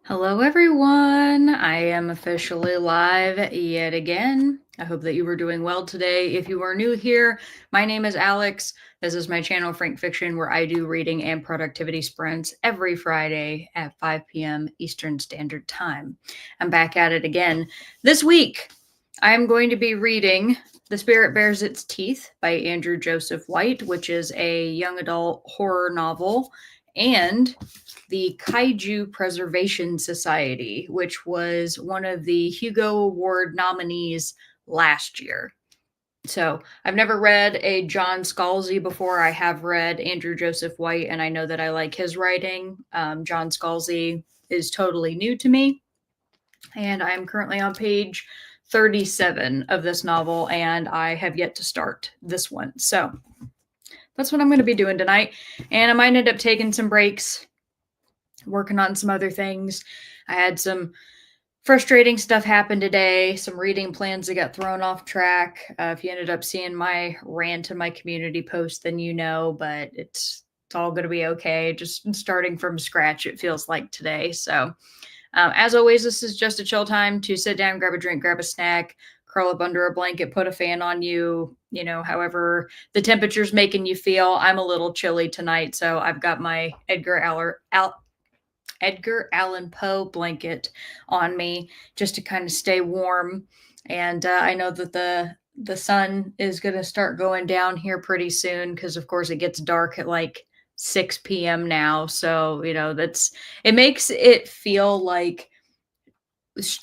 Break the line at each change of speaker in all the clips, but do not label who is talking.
Hello, everyone. I am officially live yet again. I hope that you were doing well today. If you are new here, my name is Alex. This is my channel, Frank Fiction, where I do reading and productivity sprints every Friday at 5 p.m. Eastern Standard Time. I'm back at it again. This week, I'm going to be reading The Spirit Bears Its Teeth by Andrew Joseph White, which is a young adult horror novel, and the Kaiju Preservation Society, which was one of the Hugo Award nominees last year. So I've never read a John Scalzi before. I have read Andrew Joseph White, and I know that I like his writing. John Scalzi is totally new to me, and I'm currently on page 37 of this novel, and I have yet to start this one. So that's what I'm going to be doing tonight. And I might end up taking some breaks, working on some other things. I had some frustrating stuff happen today, some reading plans that got thrown off track. If you ended up seeing my rant in my community post, then you know, but it's all going to be okay. Just starting from scratch, it feels like today. So, as always, this is just a chill time to sit down, grab a drink, grab a snack, curl up under a blanket, put a fan on you, however the temperature's making you feel. I'm a little chilly tonight, so I've got my Edgar Allan Poe blanket on me just to kind of stay warm. And I know that the sun is going to start going down here pretty soon because, of course, it gets dark at like 6 p.m. now. So it makes it feel like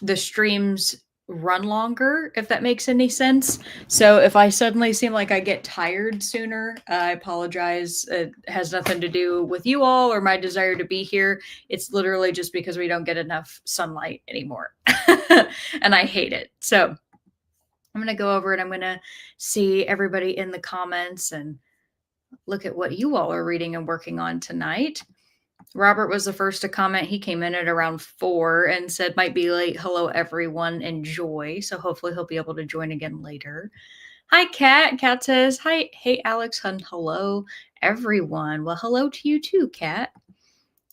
the streams run longer, if that makes any sense. So if I suddenly seem like I get tired sooner, I apologize. It has nothing to do with you all or my desire to be here. It's literally just because we don't get enough sunlight anymore. And I hate it. So I'm going to go over and I'm going to see everybody in the comments and look at what you all are reading and working on tonight. Robert was the first to comment. He came in at around 4 and said, might be late. Hello, everyone. Enjoy. So hopefully he'll be able to join again later. Hi, Kat. Kat says, hi. Hey, Alex. And hello, everyone. Well, hello to you too, Kat.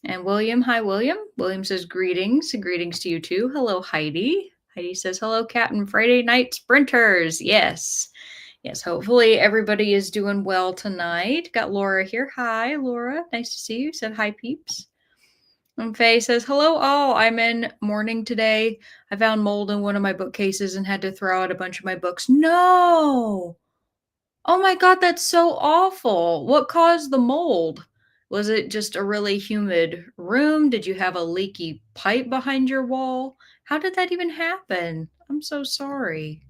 And William. Hi, William. William says, greetings. Greetings to you too. Hello, Heidi. Heidi says, hello, Captain Friday Night Sprinters. Yes. Yes, hopefully everybody is doing well tonight. Got Laura here. Hi, Laura. Nice to see you. Said hi, peeps. And Faye says, hello, all. I'm in mourning today. I found mold in one of my bookcases and had to throw out a bunch of my books. No. Oh my God, that's so awful. What caused the mold? Was it just a really humid room? Did you have a leaky pipe behind your wall? How did that even happen? I'm so sorry.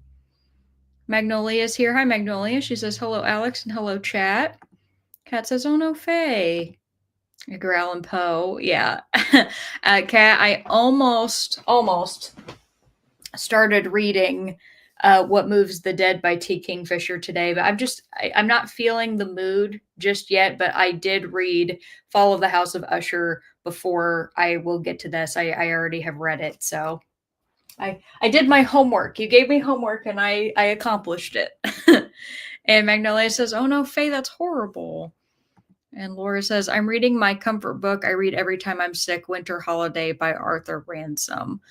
Magnolia's here. Hi, Magnolia. She says, hello, Alex, and hello, chat. Kat says, oh no, Faye. Edgar Allan Poe. Yeah. Kat, I almost started reading What Moves the Dead by T. Kingfisher today, but I'm not feeling the mood just yet, but I did read Fall of the House of Usher before I will get to this. I already have read it, so I did my homework. You gave me homework and I accomplished it. And Magnolia says, oh no, Faye, that's horrible. And Laura says, I'm reading my comfort book I read every time I'm sick, Winter Holiday by Arthur Ransom.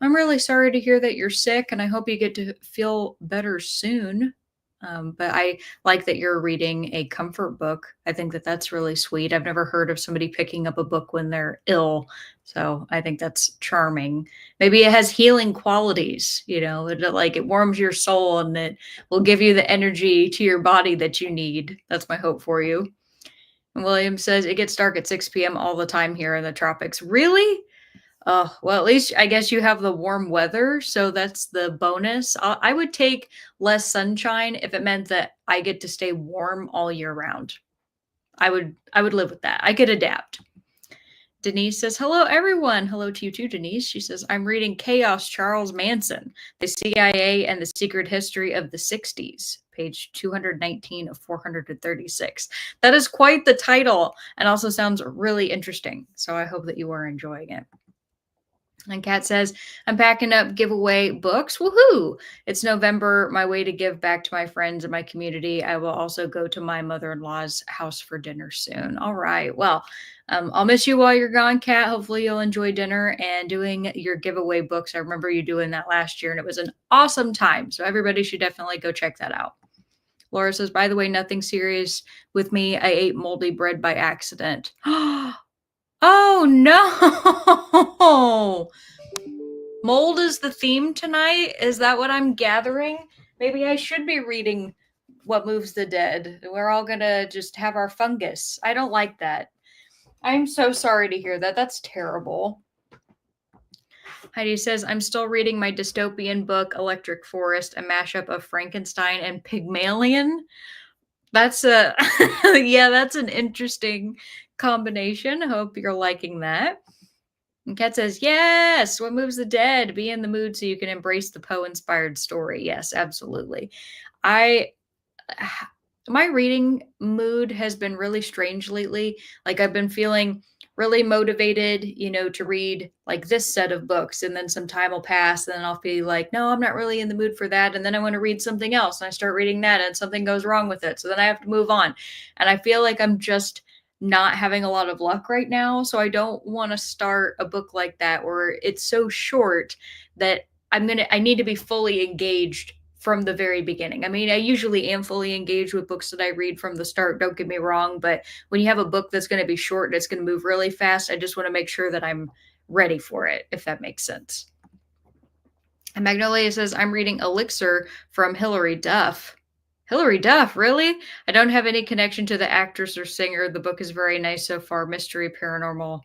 I'm really sorry to hear that you're sick, and I hope you get to feel better soon. But I like that you're reading a comfort book. I think that that's really sweet. I've never heard of somebody picking up a book when they're ill. So I think that's charming. Maybe it has healing qualities, it warms your soul and it will give you the energy to your body that you need. That's my hope for you. And William says it gets dark at 6 p.m. all the time here in the tropics. Really? Oh, well, at least I guess you have the warm weather, so that's the bonus. I would take less sunshine if it meant that I get to stay warm all year round. I would live with that. I could adapt. Denise says, hello, everyone. Hello to you too, Denise. She says, I'm reading Chaos Charles Manson, the CIA and the Secret History of the 60s, page 219 of 436. That is quite the title and also sounds really interesting. So I hope that you are enjoying it. And Kat says, I'm packing up giveaway books. Woohoo! It's November, my way to give back to my friends and my community. I will also go to my mother in law's house for dinner soon. All right. Well, I'll miss you while you're gone, Kat. Hopefully, you'll enjoy dinner and doing your giveaway books. I remember you doing that last year, and it was an awesome time. So, everybody should definitely go check that out. Laura says, by the way, nothing serious with me. I ate moldy bread by accident. Oh no! Mold is the theme tonight? Is that what I'm gathering? Maybe I should be reading What Moves the Dead. We're all gonna just have our fungus. I don't like that. I'm so sorry to hear that. That's terrible. Heidi says, I'm still reading my dystopian book, Electric Forest, a mashup of Frankenstein and Pygmalion. That's a yeah, that's an interesting combination. Hope you're liking that. And Kat says, yes, What Moves the Dead? Be in the mood so you can embrace the Poe-inspired story. Yes, absolutely. I my reading mood has been really strange lately. Like I've been feeling really motivated, to read like this set of books, and then some time will pass and then I'll be like, no, I'm not really in the mood for that, and then I want to read something else and I start reading that and something goes wrong with it. So then I have to move on. And I feel like I'm just not having a lot of luck right now, so I don't want to start a book like that where it's so short that I need to be fully engaged from the very beginning. I mean, I usually am fully engaged with books that I read from the start, don't get me wrong, but when you have a book that's going to be short and it's going to move really fast, I just want to make sure that I'm ready for it, if that makes sense. And Magnolia says, I'm reading Elixir from Hilary Duff. Hilary Duff, really? I don't have any connection to the actress or singer. The book is very nice so far. Mystery, paranormal,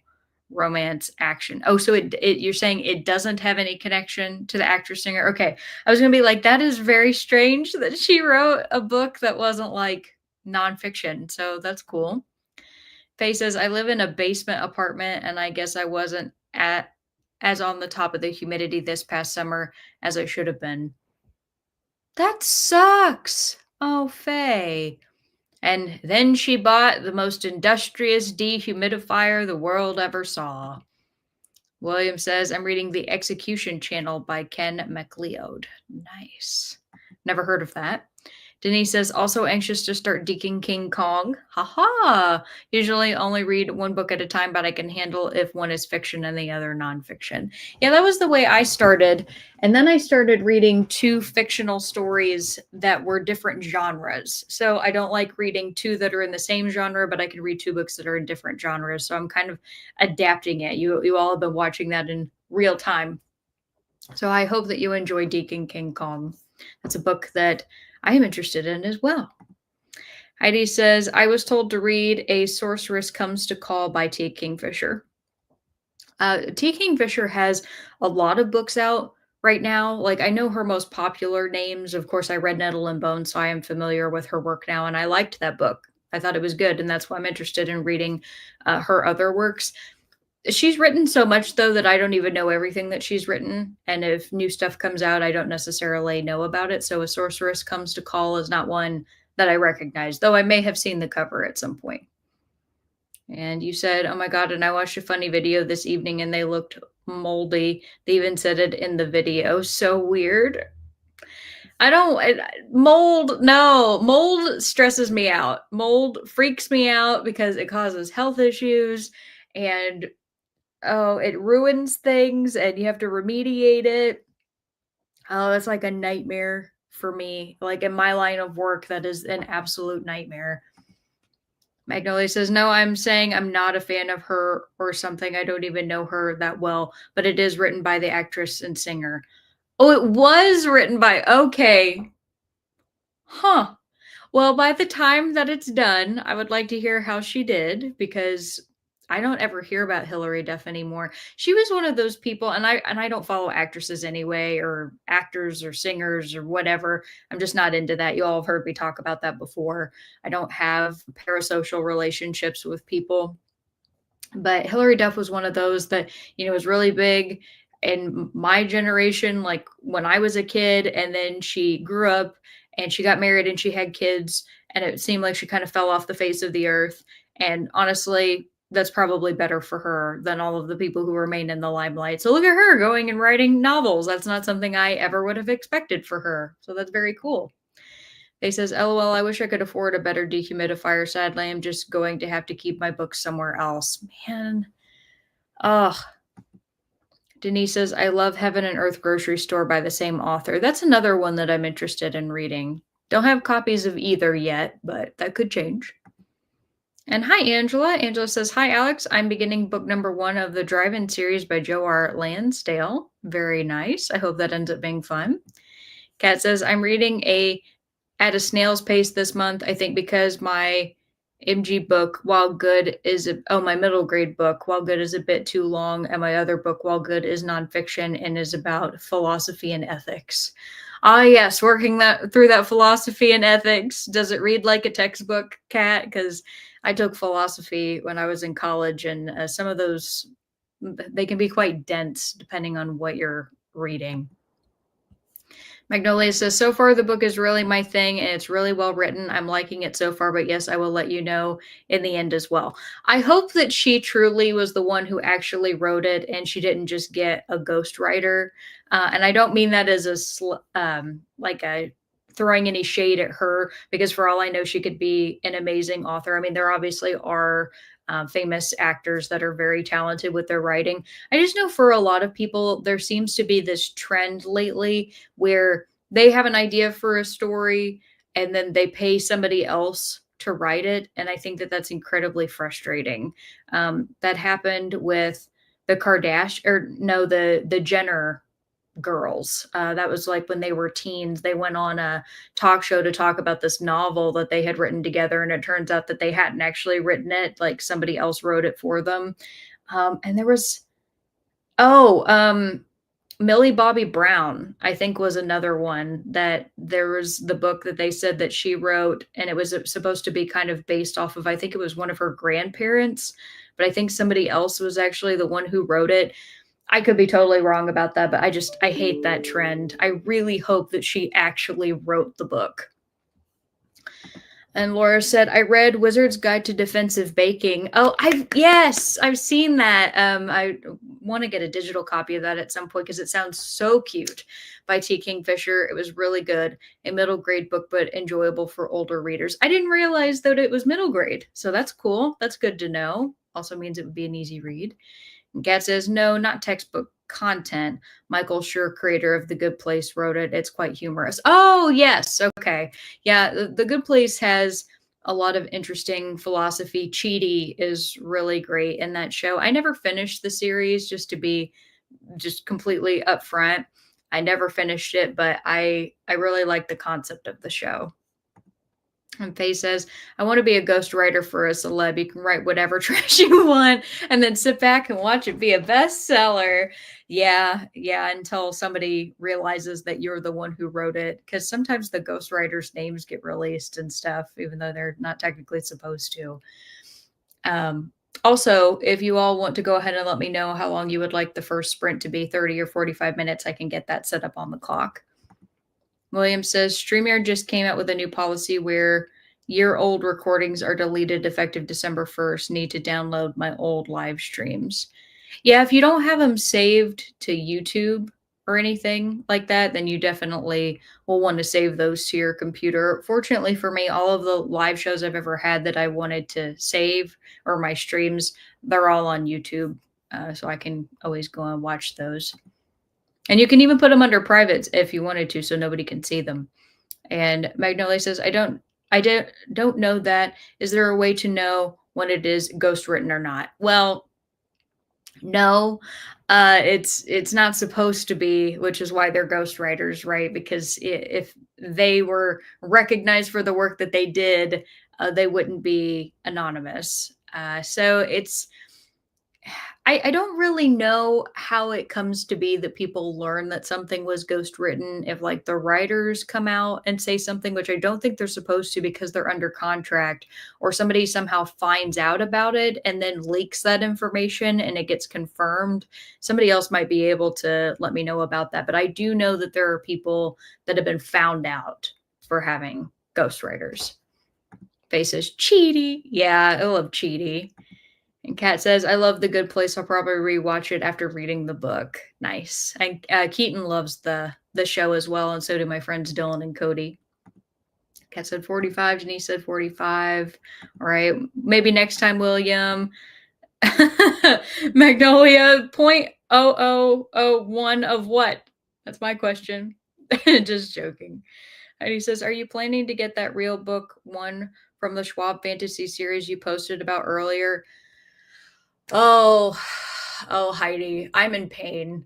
romance, action. Oh, so you're saying it doesn't have any connection to the actress singer? Okay. I was gonna be like, that is very strange that she wrote a book that wasn't like nonfiction. So that's cool. Faye says, I live in a basement apartment and I guess I wasn't as on the top of the humidity this past summer as I should have been. That sucks. Oh, Faye. And then she bought the most industrious dehumidifier the world ever saw. William says, I'm reading The Execution Channel by Ken MacLeod. Nice. Never heard of that. Denise says, also anxious to start Deacon King Kong. Haha. Usually only read one book at a time, but I can handle if one is fiction and the other nonfiction. Yeah, that was the way I started. And then I started reading two fictional stories that were different genres. So I don't like reading two that are in the same genre, but I can read two books that are in different genres. So I'm kind of adapting it. You all have been watching that in real time. So I hope that you enjoy Deacon King Kong. That's a book that I am interested in as well. Heidi says, I was told to read A Sorceress Comes to Call by T. Kingfisher. T. Kingfisher has a lot of books out right now. Like, I know her most popular names. Of course, I read Nettle and Bone, so I am familiar with her work now, and I liked that book. I thought it was good, and that's why I'm interested in reading her other works. She's written so much, though, that I don't even know everything that she's written. And if new stuff comes out, I don't necessarily know about it. So A Sorceress Comes to Call is not one that I recognize, though I may have seen the cover at some point. And you said, oh my God, and I watched a funny video this evening and they looked moldy. They even said it in the video. So weird. Mold stresses me out. Mold freaks me out because it causes health issues and it ruins things and you have to remediate it. Oh, that's like a nightmare for me. Like in my line of work, that is an absolute nightmare. Magnolia says, no, I'm saying I'm not a fan of her or something. I don't even know her that well, but it is written by the actress and singer. Oh, it was written by, okay. Huh. Well, by the time that it's done, I would like to hear how she did because I don't ever hear about Hilary Duff anymore. She was one of those people, and I don't follow actresses anyway, or actors or singers or whatever. I'm just not into that. You all have heard me talk about that before. I don't have parasocial relationships with people. But Hilary Duff was one of those that, was really big in my generation, like when I was a kid, and then she grew up and she got married and she had kids, and it seemed like she kind of fell off the face of the earth. And honestly, that's probably better for her than all of the people who remain in the limelight. So look at her going and writing novels. That's not something I ever would have expected for her. So that's very cool. They says, LOL, I wish I could afford a better dehumidifier. Sadly, I'm just going to have to keep my books somewhere else. Man. Ugh. Denise says, I love Heaven and Earth Grocery Store by the same author. That's another one that I'm interested in reading. Don't have copies of either yet, but that could change. And hi, Angela. Angela says, hi, Alex. I'm beginning book number 1 of the Drive-In series by Joe R. Lansdale. Very nice. I hope that ends up being fun. Kat says, I'm reading at a snail's pace this month, I think because my MG book, While Good, my middle grade book, While Good, is a bit too long, and my other book, While Good, is nonfiction and is about philosophy and ethics. Ah, yes, working through that philosophy and ethics. Does it read like a textbook, Kat? Because I took philosophy when I was in college, and some of those, they can be quite dense depending on what you're reading. Magnolia says, so far the book is really my thing and it's really well written. I'm liking it so far, but yes, I will let you know in the end as well. I hope that she truly was the one who actually wrote it and she didn't just get a ghostwriter. And I don't mean that as like a throwing any shade at her, because for all I know, she could be an amazing author. I mean, there obviously are famous actors that are very talented with their writing. I just know for a lot of people, there seems to be this trend lately where they have an idea for a story and then they pay somebody else to write it. And I think that that's incredibly frustrating. That happened with the Jenner girls. That was like when they were teens. They went on a talk show to talk about this novel that they had written together, and it turns out that they hadn't actually written it. Like somebody else wrote it for them. And there was Millie Bobby Brown, I think, was another one that there was the book that they said that she wrote, and it was supposed to be kind of based off of, I think it was one of her grandparents, but I think somebody else was actually the one who wrote it. I could be totally wrong about that, but I hate that trend. I really hope that she actually wrote the book. And Laura said, I read Wizard's Guide to Defensive Baking. Oh, I've seen that. I want to get a digital copy of that at some point because it sounds so cute, by T. Kingfisher. It was really good. A middle grade book, but enjoyable for older readers. I didn't realize that it was middle grade. So that's cool. That's good to know. Also means it would be an easy read. Gat says, no, not textbook content. Michael Schur, creator of The Good Place, wrote it. It's quite humorous. Oh, yes. Okay. Yeah, The Good Place has a lot of interesting philosophy. Chidi is really great in that show. I never finished the series, just to be just completely upfront. I never finished it, but I really like the concept of the show. And Faye says, I want to be a ghostwriter for a celeb. You can write whatever trash you want and then sit back and watch it be a bestseller. Yeah, until somebody realizes that you're the one who wrote it. Because sometimes the ghostwriters' names get released and stuff, even though they're not technically supposed to. Also, if you all want to go ahead and let me know how long you would like the first sprint to be, 30 or 45 minutes, I can get that set up on the clock. William says, StreamYard just came out with a new policy where year-old recordings are deleted effective December 1st. Need to download my old live streams. Yeah, if you don't have them saved to YouTube or anything like that, then you definitely will want to save those to your computer. Fortunately for me, all of the live shows I've ever had that I wanted to save, or my streams, they're all on YouTube. So I can always go and watch those. And you can even put them under privates if you wanted to, so nobody can see them. And Magnolia says, I don't know that. Is there a way to know when it is ghost written or not? Well, no, it's not supposed to be, which is why they're ghostwriters, right? Because if they were recognized for the work that they did, they wouldn't be anonymous. So I don't really know how it comes to be that people learn that something was ghost written, if like the writers come out and say something, which I don't think they're supposed to because they're under contract, or somebody somehow finds out about it and then leaks that information and it gets confirmed. Somebody else might be able to let me know about that. But I do know that there are people that have been found out for having ghostwriters. Faces Cheaty. Yeah, I love Cheaty. And Kat says, I love The Good Place. I'll probably rewatch it after reading the book. Nice. And Keaton loves the show as well, and so do my friends Dylan and Cody. Kat said 45. Denise said 45. All right. Maybe next time, William. Magnolia, 0.0001 of what? That's my question. Just joking. And he says, are you planning to get that real book one from the Schwab Fantasy series you posted about earlier? Oh, oh, Heidi, I'm in pain.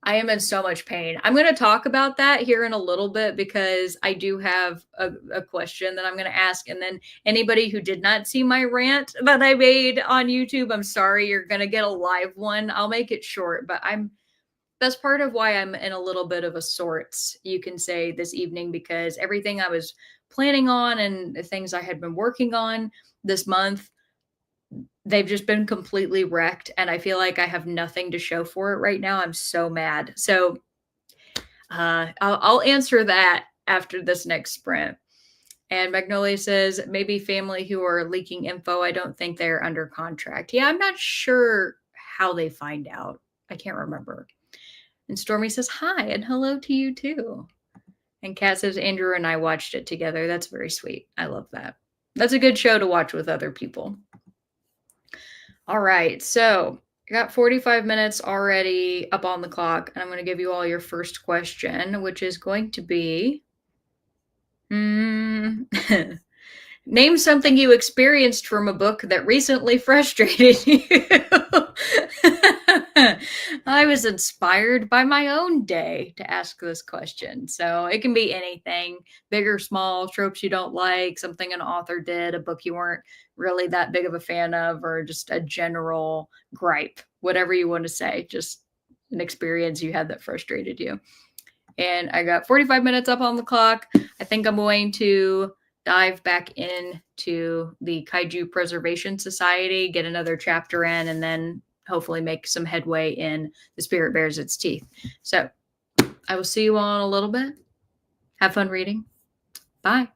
I am in so much pain. I'm going to talk about that here in a little bit because I do have a question that I'm going to ask. And then anybody who did not see my rant that I made on YouTube, I'm sorry, you're going to get a live one. I'll make it short, but that's part of why I'm in a little bit of a sorts, you can say, this evening, because everything I was planning on and the things I had been working on this month, they've just been completely wrecked. And I feel like I have nothing to show for it right now. I'm so mad. So I'll answer that after this next sprint. And Magnolia says, maybe family who are leaking info. I don't think they're under contract. Yeah, I'm not sure how they find out. I can't remember. And Stormy says, hi, and hello to you too. And Kat says, Andrew and I watched it together. That's very sweet. I love that. That's a good show to watch with other people. All right. So I got 45 minutes already up on the clock, and I'm going to give you all your first question, which is going to be name something you experienced from a book that recently frustrated you. I was inspired by my own day to ask this question. So it can be anything, big or small, tropes you don't like, something an author did, a book you weren't really that big of a fan of, or just a general gripe, whatever you want to say, just an experience you had that frustrated you. And I got 45 minutes up on the clock. I think I'm going to dive back into the Kaiju Preservation Society, get another chapter in, and then hopefully make some headway in The Spirit Bears Its Teeth. So I will see you all in a little bit. Have fun reading. Bye.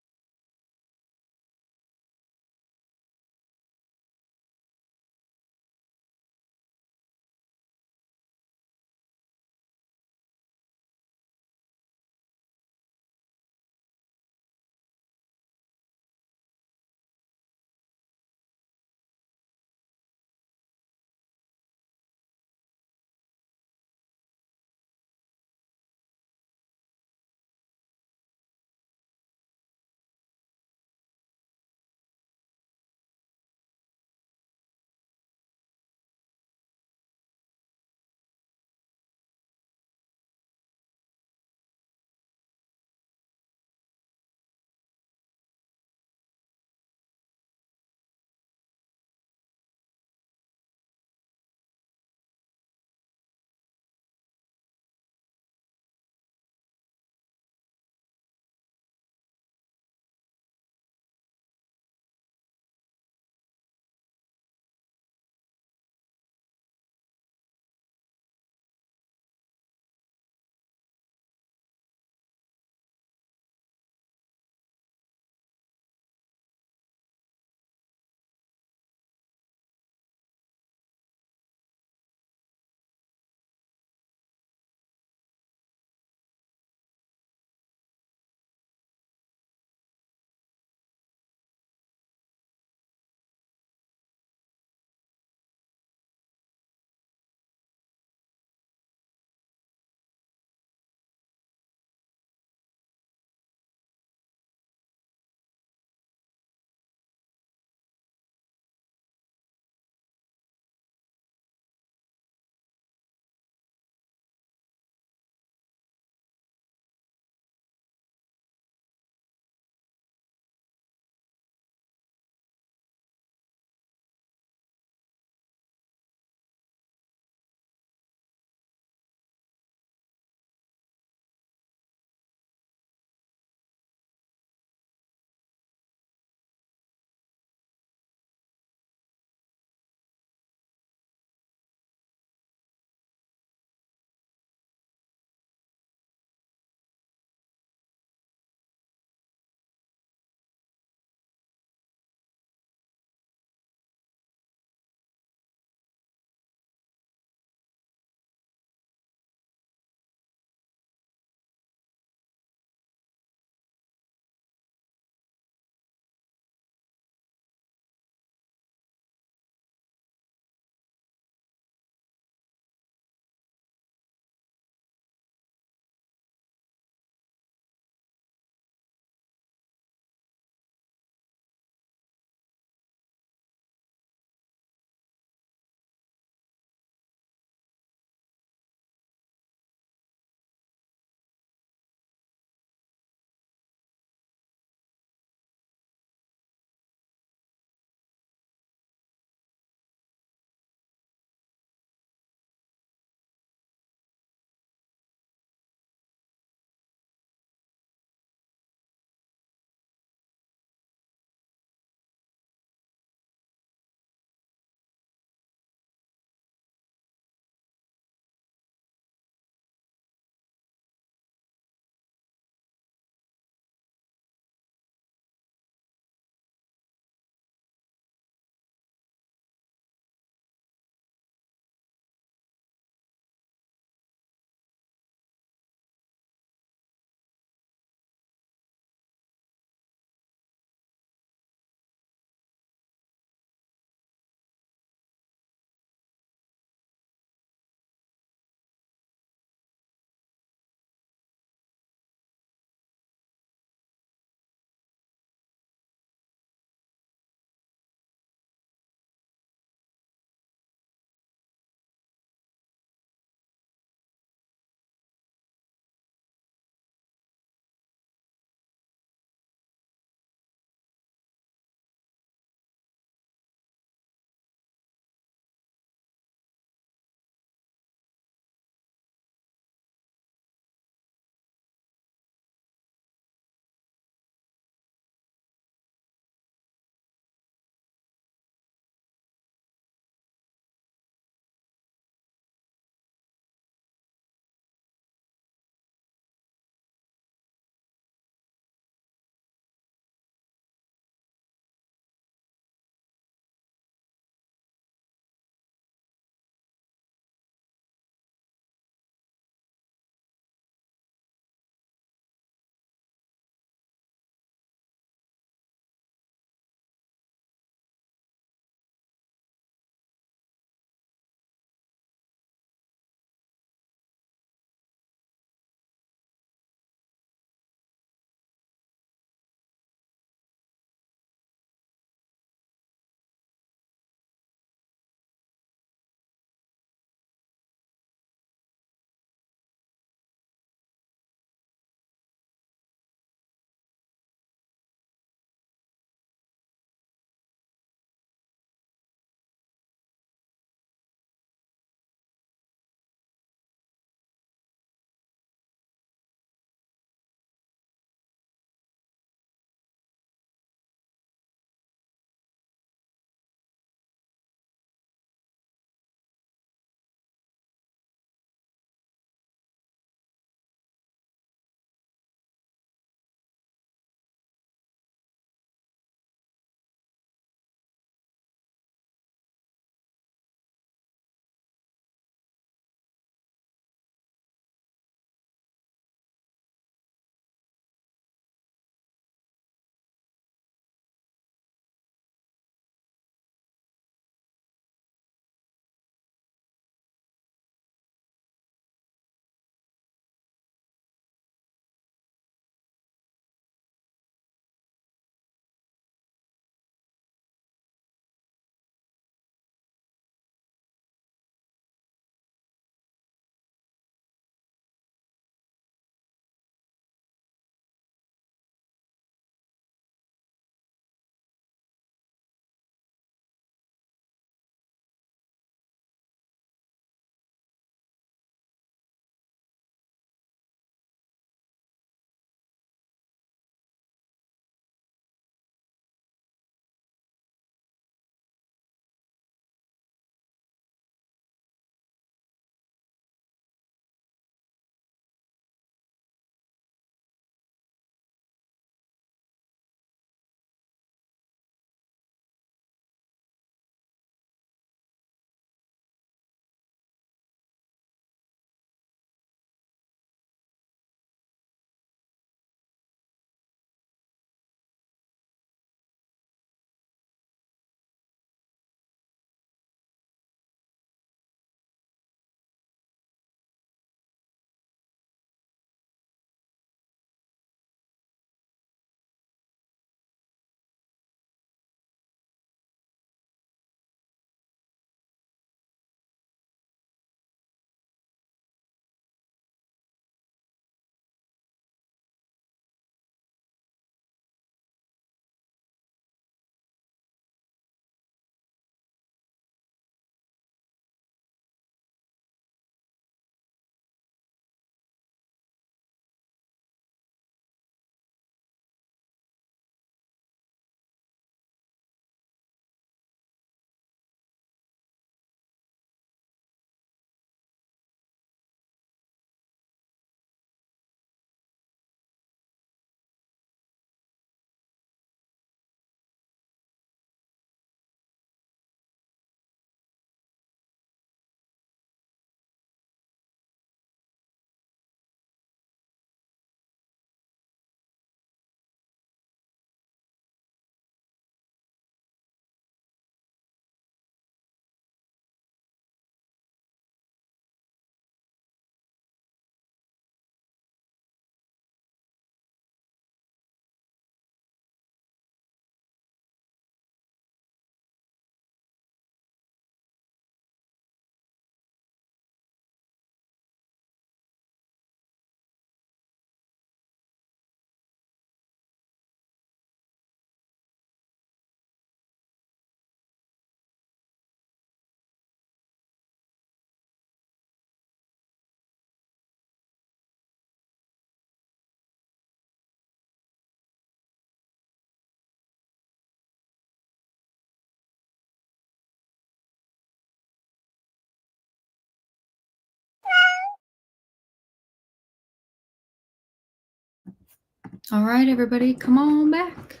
All right, everybody, come on back.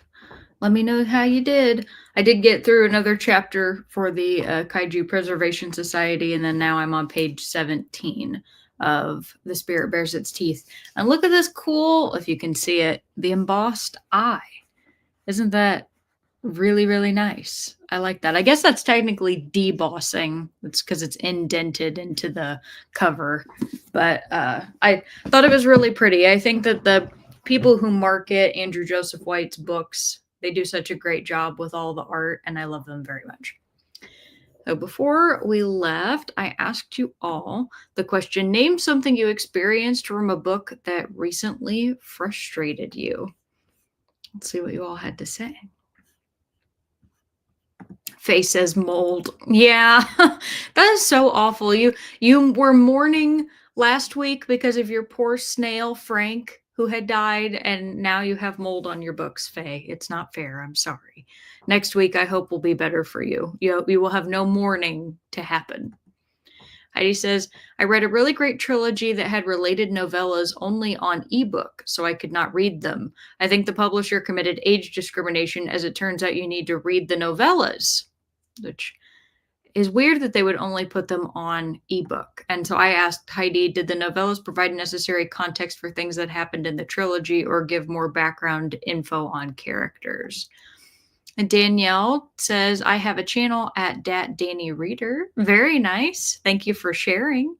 Let me know how you did. I did get through another chapter for the Kaiju Preservation Society, and then now I'm on page 17 of The Spirit Bears Its Teeth. And look at this cool, if you can see it, the embossed eye. Isn't that really, really nice? I like that. I guess that's technically debossing. It's because it's indented into the cover. But I thought it was really pretty. I think that the people who market Andrew Joseph White's books, they do such a great job with all the art, and I love them very much. So before we left, I asked you all the question, name something you experienced from a book that recently frustrated you. Let's see what you all had to say. Faye says mold. Yeah, that is so awful. You were mourning last week because of your poor snail Frank who had died, and now you have mold on your books, Faye. It's not fair. I'm sorry. Next week I hope will be better for you. You will have no mourning to happen. Heidi says, I read a really great trilogy that had related novellas only on ebook, so I could not read them. I think the publisher committed age discrimination, as it turns out you need to read the novellas, which is weird that they would only put them on ebook. And so I asked Heidi, did the novellas provide necessary context for things that happened in the trilogy or give more background info on characters? And Danielle says, I have a channel at Dat Danny Reader. Very nice. Thank you for sharing.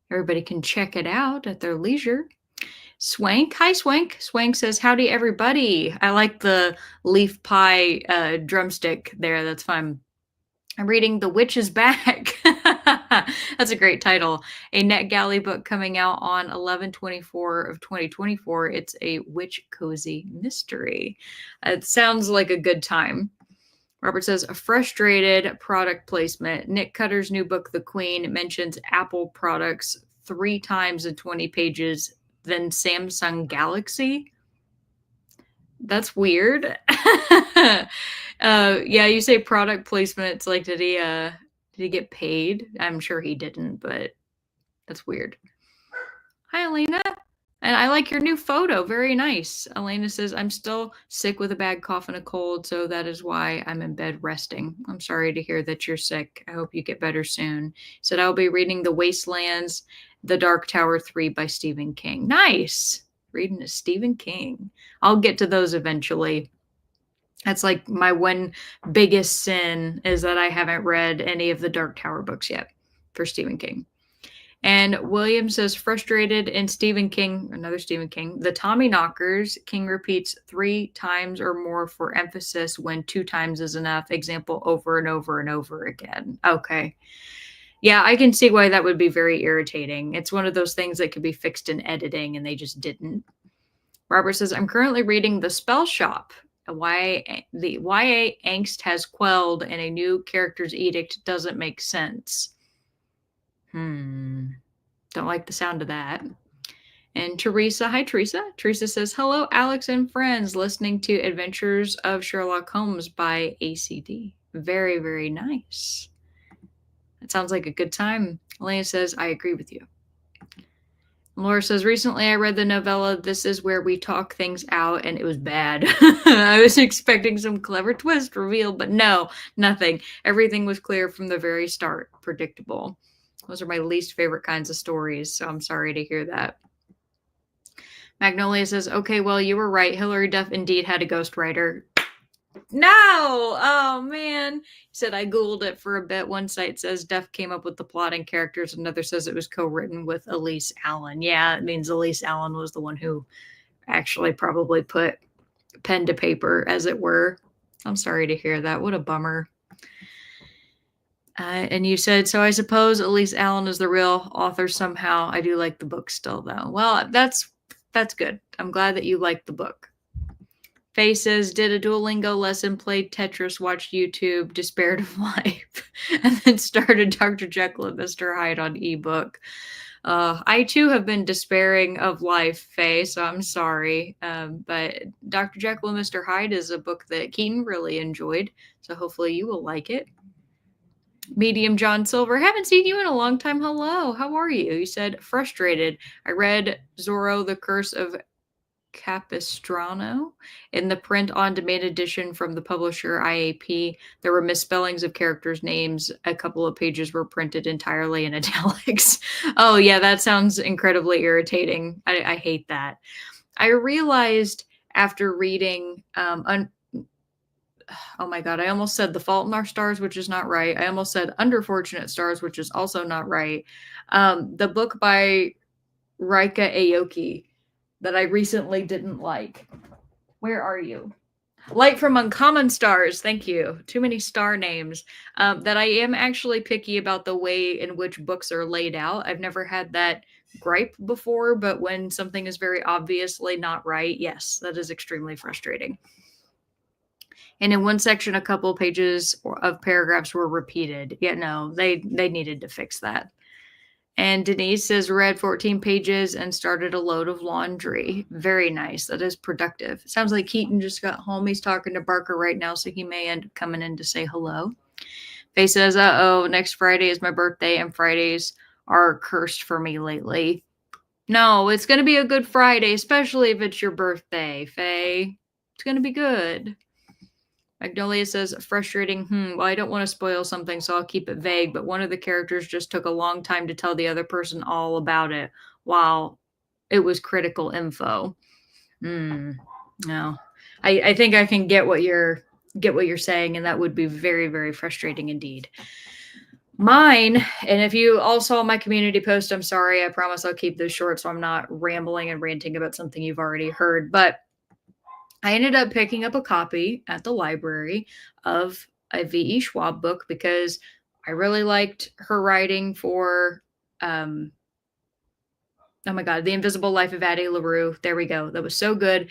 Everybody can check it out at their leisure. Swank. Hi, Swank. Swank says, howdy, everybody. I like the leaf pie drumstick there. That's fun. I'm reading The Witch is Back. That's a great title. A NetGalley book coming out on 11/24 of 2024. It's a witch cozy mystery. It sounds like a good time. Robert says, a frustrated product placement. Nick Cutter's new book, The Queen, mentions Apple products 3 times in 20 pages, then Samsung Galaxy. That's weird. Yeah, you say product placement. It's like, did he get paid? I'm sure he didn't, but that's weird. Hi, Elena. And I like your new photo. Very nice. Elena says, I'm still sick with a bad cough and a cold, so that is why I'm in bed resting. I'm sorry to hear that you're sick. I hope you get better soon. Said I'll be reading The Wastelands, The Dark Tower 3 by Stephen King. Nice. Reading a Stephen King. I'll get to those eventually. That's like my one biggest sin is that I haven't read any of the Dark Tower books yet for Stephen King. And William says, frustrated in Stephen King, another Stephen King, the Tommy Knockers, King repeats 3 times or more for emphasis when 2 times is enough. Example, over and over and over again. Okay. Yeah, I can see why that would be very irritating. It's one of those things that could be fixed in editing, and they just didn't. Robert says, I'm currently reading The Spell Shop. Why the YA angst has quelled and a new character's edict doesn't make sense. Don't like the sound of that. And Teresa, hi Teresa. Teresa says, hello, Alex and friends, listening to Adventures of Sherlock Holmes by ACD. Very, very nice. It sounds like a good time. Elena says, I agree with you. Laura says, recently I read the novella This Is Where We Talk Things Out, and it was bad. I was expecting some clever twist reveal, but no, nothing. Everything was clear from the very start. Predictable. Those are my least favorite kinds of stories, so I'm sorry to hear that. Magnolia says, okay, well, you were right. Hilary Duff indeed had a ghostwriter. No! Oh, man. He said, I Googled it for a bit. One site says Duff came up with the plot and characters. Another says it was co-written with Elise Allen. Yeah, it means Elise Allen was the one who actually probably put pen to paper, as it were. I'm sorry to hear that. What a bummer. And you said, so I suppose Elise Allen is the real author somehow. I do like the book still, though. Well, that's good. I'm glad that you like the book. Faye says, did a Duolingo lesson, played Tetris, watched YouTube, despaired of life, and then started Dr. Jekyll and Mr. Hyde on ebook. I too have been despairing of life, Faye, so I'm sorry. But Dr. Jekyll and Mr. Hyde is a book that Keaton really enjoyed, so hopefully you will like it. Medium John Silver, haven't seen you in a long time. Hello, how are you? You said, frustrated. I read Zorro, The Curse of Capistrano. In the print-on-demand edition from the publisher IAP, there were misspellings of characters' names. A couple of pages were printed entirely in italics. Oh, yeah, that sounds incredibly irritating. I hate that. I realized after reading, oh my God, I almost said The Fault in Our Stars, which is not right. I almost said Under Fortunate Stars, which is also not right. The book by Rika Aoki that I recently didn't like. Where are you? Light from Uncommon Stars. Thank you. Too many star names. That I am actually picky about the way in which books are laid out. I've never had that gripe before, but when something is very obviously not right, yes, that is extremely frustrating. And in one section, a couple pages of paragraphs were repeated. Yeah, no, they needed to fix that. And Denise says, read 14 pages and started a load of laundry. Very nice. That is productive. Sounds like Keaton just got home. He's talking to Barker right now, so he may end up coming in to say hello. Faye says, uh-oh, next Friday is my birthday, and Fridays are cursed for me lately. No, it's going to be a good Friday, especially if it's your birthday, Faye. It's going to be good. Magnolia says, frustrating. Well, I don't want to spoil something, so I'll keep it vague, but one of the characters just took a long time to tell the other person all about it while it was critical info. No. I think I can get what you're saying, and that would be very, very frustrating indeed. Mine, and if you all saw my community post, I'm sorry. I promise I'll keep this short so I'm not rambling and ranting about something you've already heard, but I ended up picking up a copy at the library of a V.E. Schwab book because I really liked her writing for, oh my God, The Invisible Life of Addie LaRue. There we go. That was so good.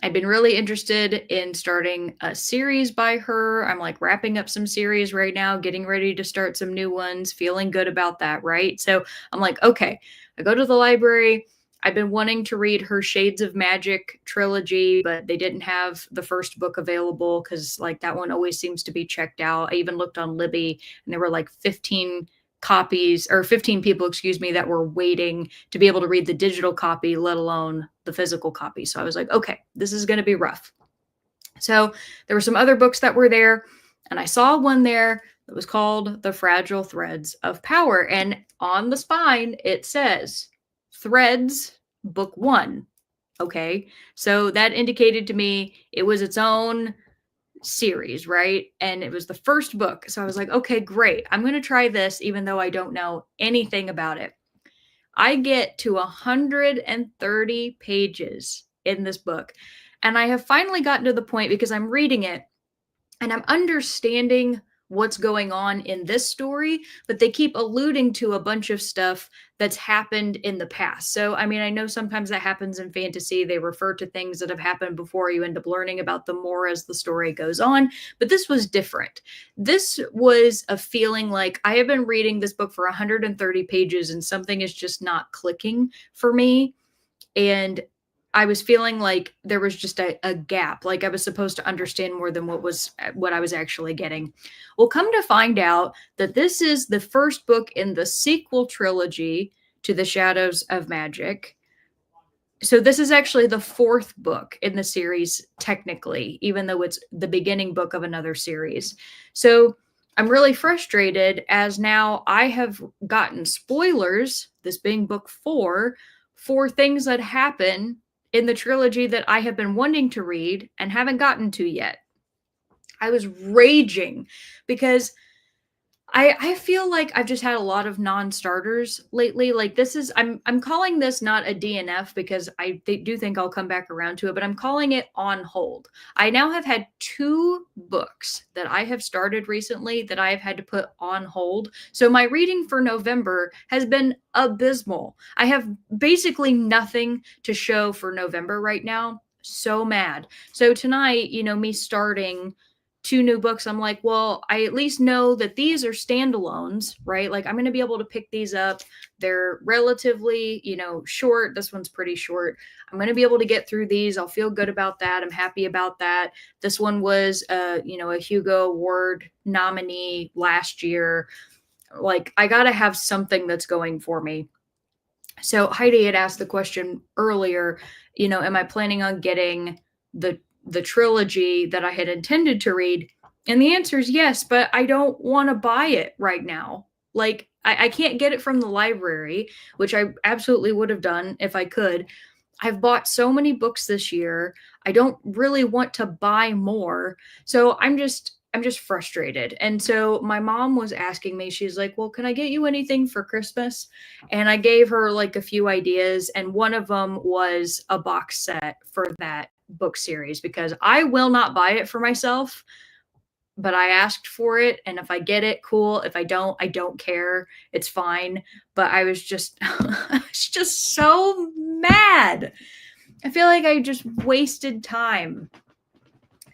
I've been really interested in starting a series by her. I'm like wrapping up some series right now, getting ready to start some new ones, feeling good about that, right? So I'm like, okay, I go to the library. I've been wanting to read her Shades of Magic trilogy, but they didn't have the first book available because like that one always seems to be checked out. I even looked on Libby and there were like 15 copies or 15 people, excuse me, that were waiting to be able to read the digital copy, let alone the physical copy. So I was like, okay, this is going to be rough. So there were some other books that were there, and I saw one there that was called The Fragile Threads of Power. And on the spine, it says Threads, Book 1. Okay. So that indicated to me it was its own series, right? And it was the first book. So I was like, okay, great. I'm going to try this, even though I don't know anything about it. I get to 130 pages in this book. And I have finally gotten to the point because I'm reading it and I'm understanding what's going on in this story, but they keep alluding to a bunch of stuff that's happened in the past. So, I mean, I know sometimes that happens in fantasy. They refer to things that have happened before. You end up learning about them more as the story goes on, but this was different. This was a feeling like I have been reading this book for 130 pages and something is just not clicking for me. And I was feeling like there was just a gap, like I was supposed to understand more than what I was actually getting. Well, come to find out that this is the first book in the sequel trilogy to The Shadows of Magic. So this is actually the fourth book in the series, technically, even though it's the beginning book of another series. So I'm really frustrated as now I have gotten spoilers, this being book 4, for things that happen in the trilogy that I have been wanting to read and haven't gotten to yet. I was raging because I feel like I've just had a lot of non-starters lately. Like this is I'm calling this not a DNF because I do think I'll come back around to it, but I'm calling it on hold. I now have had 2 books that I have started recently that I have had to put on hold. So my reading for November has been abysmal. I have basically nothing to show for November right now. So mad. So tonight, me starting 2 new books, I'm like, well, I at least know that these are standalones, right? Like I'm going to be able to pick these up. They're relatively, short. This one's pretty short. I'm going to be able to get through these. I'll feel good about that. I'm happy about that. This one was, a Hugo Award nominee last year. Like I got to have something that's going for me. So Heidi had asked the question earlier, am I planning on getting the trilogy that I had intended to read? And the answer is yes, but I don't want to buy it right now. Like I can't get it from the library, which I absolutely would have done if I could. I've bought so many books this year. I don't really want to buy more. So I'm just frustrated. And so my mom was asking me, she's like, "Well, can I get you anything for Christmas?" And I gave her like a few ideas, and one of them was a box set for that book series because I will not buy it for myself, but I asked for it, and if I get it, cool. If I don't care. It's fine. But I was just I was just so mad. I feel like I just wasted time.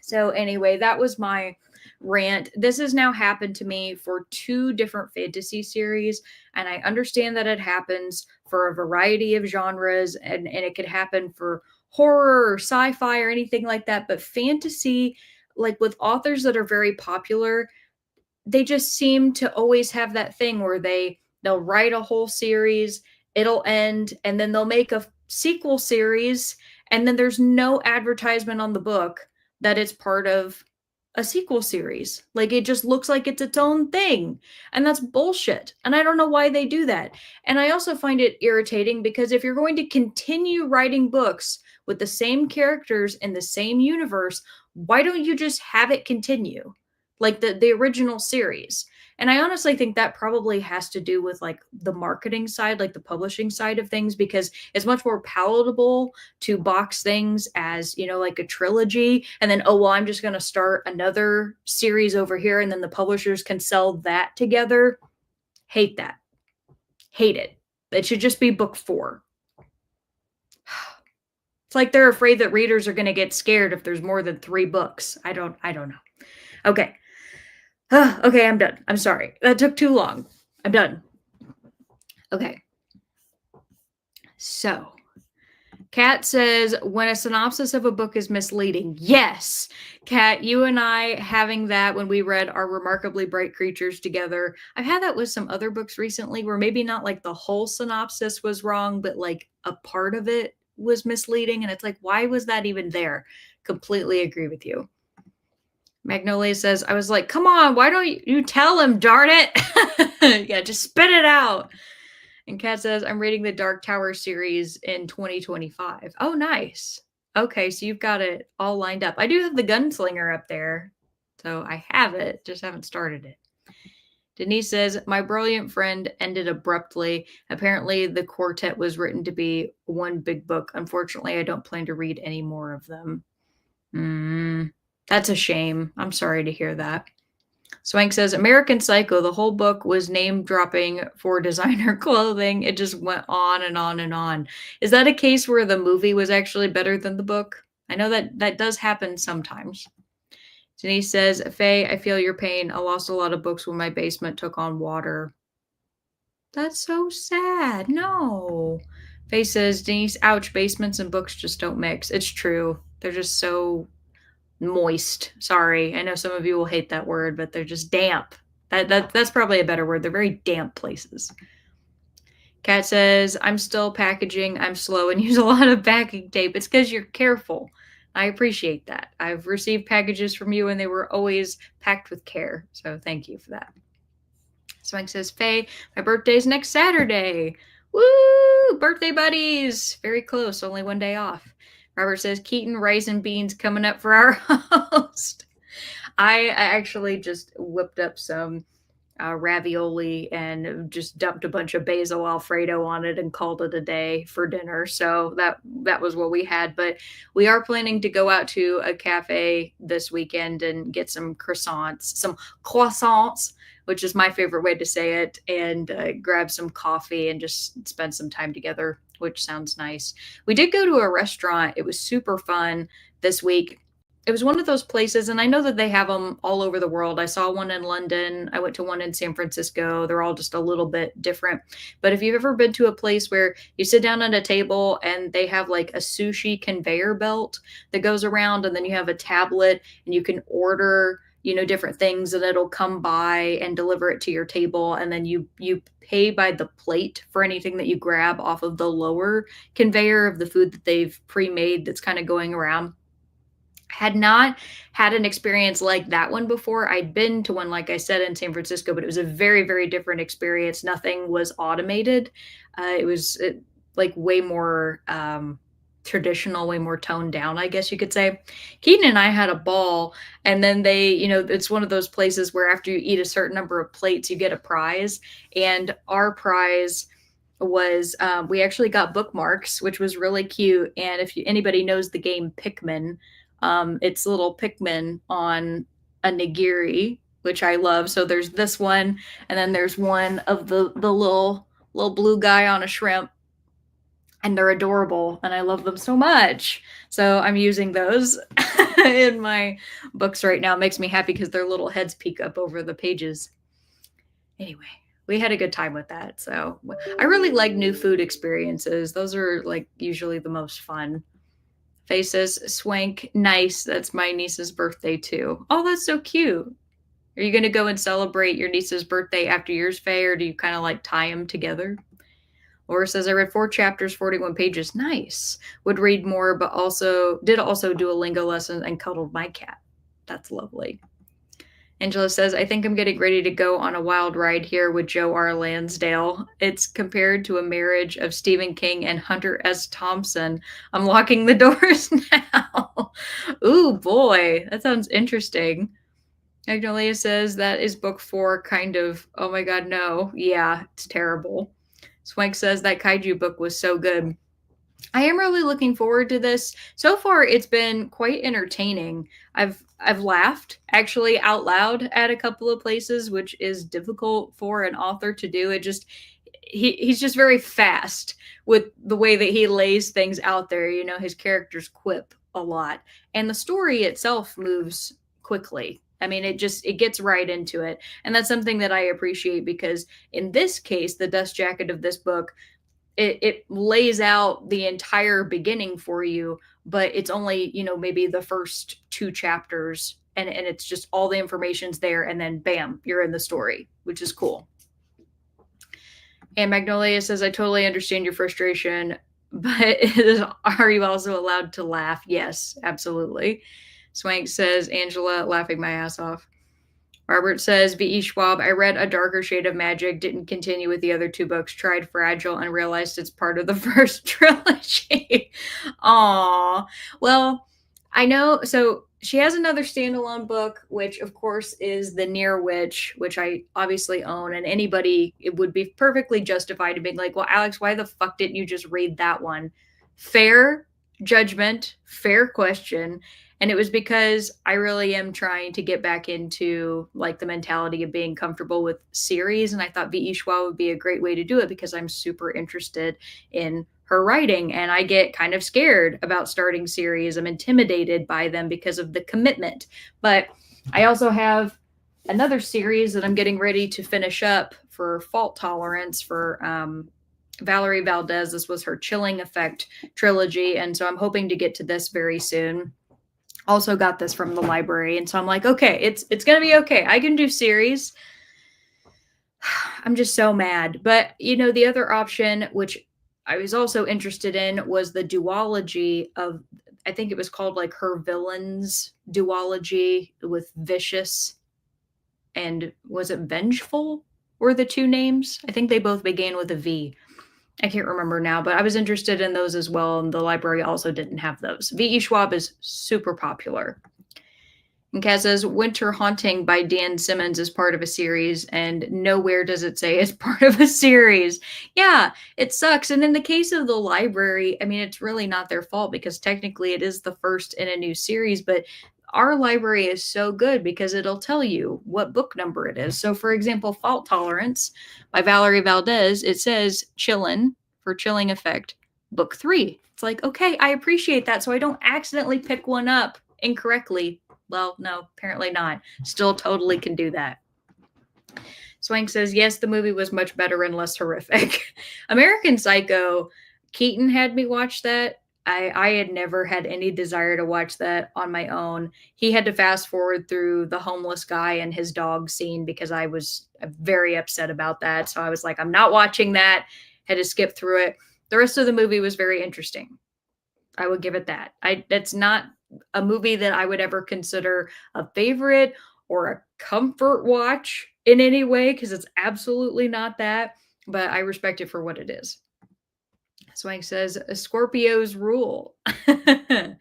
So anyway, that was my rant. This has now happened to me for two different fantasy series, and I understand that it happens for a variety of genres, and it could happen for horror or sci-fi or anything like that. But fantasy, like with authors that are very popular, they just seem to always have that thing where they'll write a whole series, it'll end, and then they'll make a sequel series, and then there's no advertisement on the book that it's part of a sequel series. Like it just looks like it's its own thing. And that's bullshit. And I don't know why they do that. And I also find it irritating because if you're going to continue writing books with the same characters in the same universe, why don't you just have it continue? Like the original series. And I honestly think that probably has to do with like the marketing side, like the publishing side of things, because it's much more palatable to box things as, like a trilogy. And then, oh, well, I'm just going to start another series over here. And then the publishers can sell that together. Hate that. Hate it. It should just be book 4. It's like they're afraid that readers are going to get scared if there's more than 3 books. I don't know. Okay. Okay, I'm done. I'm sorry. That took too long. I'm done. Okay. So, Kat says, when a synopsis of a book is misleading. Yes. Kat, you and I having that when we read Our Remarkably Bright Creatures together. I've had that with some other books recently where maybe not like the whole synopsis was wrong, but like a part of it was misleading. And it's like, why was that even there? Completely agree with you. Magnolia says, I was like, come on, why don't you tell him, darn it? Yeah, just spit it out. And Kat says, I'm reading the Dark Tower series in 2025. Oh, nice. Okay, so you've got it all lined up. I do have the Gunslinger up there. So I have it, just haven't started it. Denise says, my brilliant friend ended abruptly. Apparently, the quartet was written to be one big book. Unfortunately, I don't plan to read any more of them. That's a shame. I'm sorry to hear that. Swank says, American Psycho, the whole book was name dropping for designer clothing. It just went on and on and on. Is that a case where the movie was actually better than the book? I know that does happen sometimes. Denise says, Faye, I feel your pain. I lost a lot of books when my basement took on water. That's so sad. No. Faye says, Denise, ouch, basements and books just don't mix. It's true. They're just so moist. Sorry. I know some of you will hate that word, but they're just damp. That's probably a better word. They're very damp places. Kat says, I'm still packaging. I'm slow and use a lot of packing tape. It's because you're careful. I appreciate that. I've received packages from you and they were always packed with care. So thank you for that. Swank says, Faye, my birthday's next Saturday. Woo! Birthday buddies. Very close. Only one day off. Robert says, Keaton, rice and beans coming up for our host. I actually just whipped up some ravioli and just dumped a bunch of basil Alfredo on it and called it a day for dinner. So that was what we had. But we are planning to go out to a cafe this weekend and get some croissants, which is my favorite way to say it, and grab some coffee and just spend some time together, which sounds nice. We did go to a restaurant. It was super fun this week. It was one of those places, and I know that they have them all over the world. I saw one in London. I went to one in San Francisco. They're all just a little bit different. But if you've ever been to a place where you sit down at a table and they have like a sushi conveyor belt that goes around, and then you have a tablet and you can order different things, and it'll come by and deliver it to your table, and then you pay by the plate for anything that you grab off of the lower conveyor of the food that they've pre-made that's kind of going around. Had not had an experience like that one before. I'd been to one, like I said, in San Francisco, but it was a very, very different experience. Nothing was automated. It was like way more traditional, way more toned down, I guess you could say. Keaton and I had a ball, and then it's one of those places where after you eat a certain number of plates, you get a prize. And our prize was we actually got bookmarks, which was really cute. And if anybody knows the game Pikmin, it's little Pikmin on a nigiri, which I love. So there's this one, and then there's one of the little blue guy on a shrimp, and they're adorable, and I love them so much. So I'm using those in my books right now. It makes me happy because their little heads peek up over the pages. Anyway, we had a good time with that. So I really like new food experiences. Those are like usually the most fun. Faces, Swank, nice. That's my niece's birthday too. Oh, that's so cute. Are you going to go and celebrate your niece's birthday after yours, Faye, or do you kind of like tie them together? Laura says, I read 4 chapters, 41 pages. Nice. Would read more, but did also do a lingo lesson and cuddled my cat. That's lovely. Angela says, I think I'm getting ready to go on a wild ride here with Joe R. Lansdale. It's compared to a marriage of Stephen King and Hunter S. Thompson. I'm locking the doors now. Ooh, boy. That sounds interesting. Magnolia says, that is book 4, kind of. Oh my God, no. Yeah, it's terrible. Swank says, that kaiju book was so good. I am really looking forward to this. So far, it's been quite entertaining. I've laughed actually out loud at a couple of places, which is difficult for an author to do. He's just very fast with the way that he lays things out there. His characters quip a lot, and the story itself moves quickly. I mean, it gets right into it, and that's something that I appreciate because in this case, the dust jacket of this book, it lays out the entire beginning for you, but it's only, maybe the first 2 chapters, and it's just all the information's there, and then bam, you're in the story, which is cool. And Magnolia says, I totally understand your frustration, but are you also allowed to laugh? Yes, absolutely. Swank says, Angela, laughing my ass off. Robert says, V.E. Schwab, I read A Darker Shade of Magic, didn't continue with the other 2 books, tried Fragile, and realized it's part of the first trilogy. Aw. Well, I know. So she has another standalone book, which, of course, is The Near Witch, which I obviously own. And it would be perfectly justified to be like, well, Alex, why the fuck didn't you just read that one? Fair judgment, fair question. And it was because I really am trying to get back into like the mentality of being comfortable with series. And I thought V.E. Schwab would be a great way to do it because I'm super interested in her writing, and I get kind of scared about starting series. I'm intimidated by them because of the commitment. But I also have another series that I'm getting ready to finish up for Fault Tolerance for Valerie Valdez. This was her Chilling Effect trilogy. And so I'm hoping to get to this very soon. Also got this from the library. And so I'm like, okay, it's going to be okay. I can do series. I'm just so mad. But, the other option, which I was also interested in, was the duology of, I think it was called like Her Villains duology with Vicious and was it Vengeful were the 2 names? I think they both began with a V. I can't remember now, but I was interested in those as well, and the library also didn't have those. V.E. Schwab is super popular. And Kaz says, Winter Haunting by Dan Simmons is part of a series, and nowhere does it say it's part of a series. Yeah, it sucks. And in the case of the library, I mean, it's really not their fault because technically it is the first in a new series, but our library is so good because it'll tell you what book number it is. So, for example, Fault Tolerance by Valerie Valdez, it says Chillin' for Chilling Effect, book 3. It's like, okay, I appreciate that. So I don't accidentally pick one up incorrectly. Well, no, apparently not. Still totally can do that. Swank says, yes, the movie was much better and less horrific. American Psycho, Keaton had me watch that. I had never had any desire to watch that on my own. He had to fast forward through the homeless guy and his dog scene because I was very upset about that. So I was like, I'm not watching that. Had to skip through it. The rest of the movie was very interesting. I would give it that. I It's not a movie that I would ever consider a favorite or a comfort watch in any way because it's absolutely not that, but I respect it for what it is. Swank says, Scorpios rule. And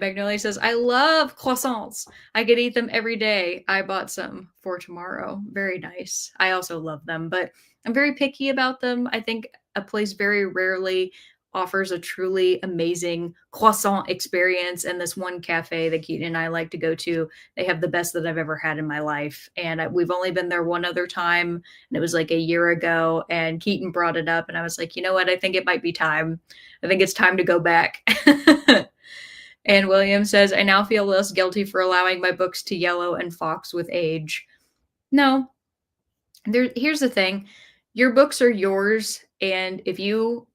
Magnolia says, I love croissants. I could eat them every day. I bought some for tomorrow. Very nice. I also love them, but I'm very picky about them. I think a place very rarely offers a truly amazing croissant experience. And this one cafe that Keaton and I like to go to, they have the best that I've ever had in my life. And we've only been there one other time, and it was like a year ago. And Keaton brought it up, and I was like, you know what? I think it might be time. I think it's time to go back. And William says, I now feel less guilty for allowing my books to yellow and fox with age. No, here's the thing. Your books are yours. And if you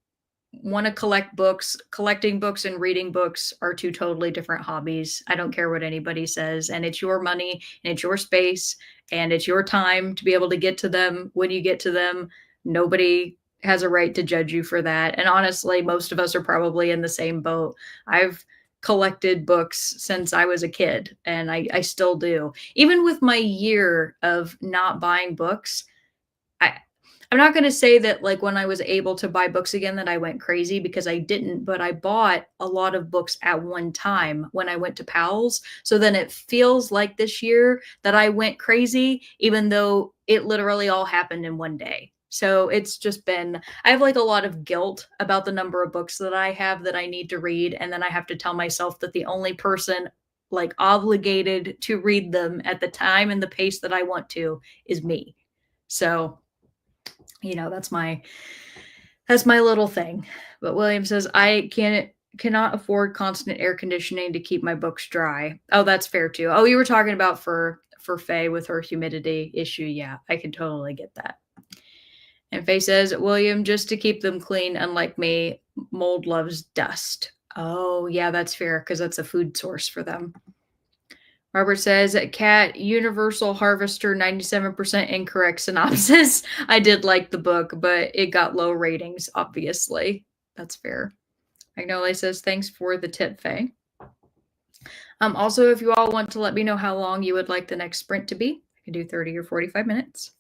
want to collect books, collecting books and reading books are two totally different hobbies. I don't care what anybody says. And it's your money and it's your space and it's your time to be able to get to them when you get to them. Nobody has a right to judge you for that. And honestly, most of us are probably in the same boat. I've collected books since I was a kid, and I still do. Even with my year of not buying books, I I'm not gonna say that, like, when I was able to buy books again that I went crazy because I didn't, but I bought a lot of books at one time when I went to Powell's, so then it feels like this year that I went crazy even though it literally all happened in one day. So it's just been I have, like, a lot of guilt about the number of books that I have that I need to read, and then I have to tell myself that the only person, like, obligated to read them at the time and the pace that I want to is me. So that's my little thing. But William says, I cannot afford constant air conditioning to keep my books dry. Oh, that's fair too. Oh, you were talking about for Faye with her humidity issue. Yeah, I can totally get that. And Faye says, William, just to keep them clean, unlike me, mold loves dust. Oh, yeah, that's fair because that's a food source for them. Robert says, Cat Universal Harvester 97% incorrect synopsis. I did like the book, but it got low ratings, obviously. That's fair. Magnolia says, thanks for the tip, Faye. Also, if you all want to let me know how long you would like the next sprint to be, I can do 30 or 45 minutes.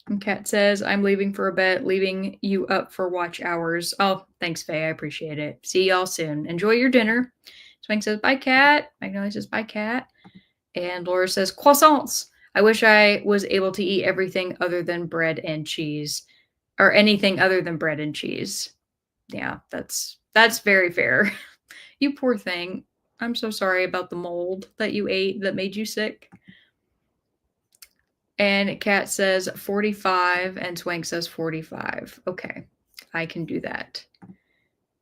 And Kat says, I'm leaving for a bit, leaving you up for watch hours. Oh, thanks, Faye. I appreciate it. See y'all soon. Enjoy your dinner. Swing says, bye, Cat. Magnolia says, bye, Cat. And Laura says, croissants. I wish I was able to eat everything other than bread and cheese, or anything other than bread and cheese. Yeah, that's very fair. You poor thing. I'm so sorry about the mold that you ate that made you sick. And Kat says 45 and Swank says 45. Okay, I can do that.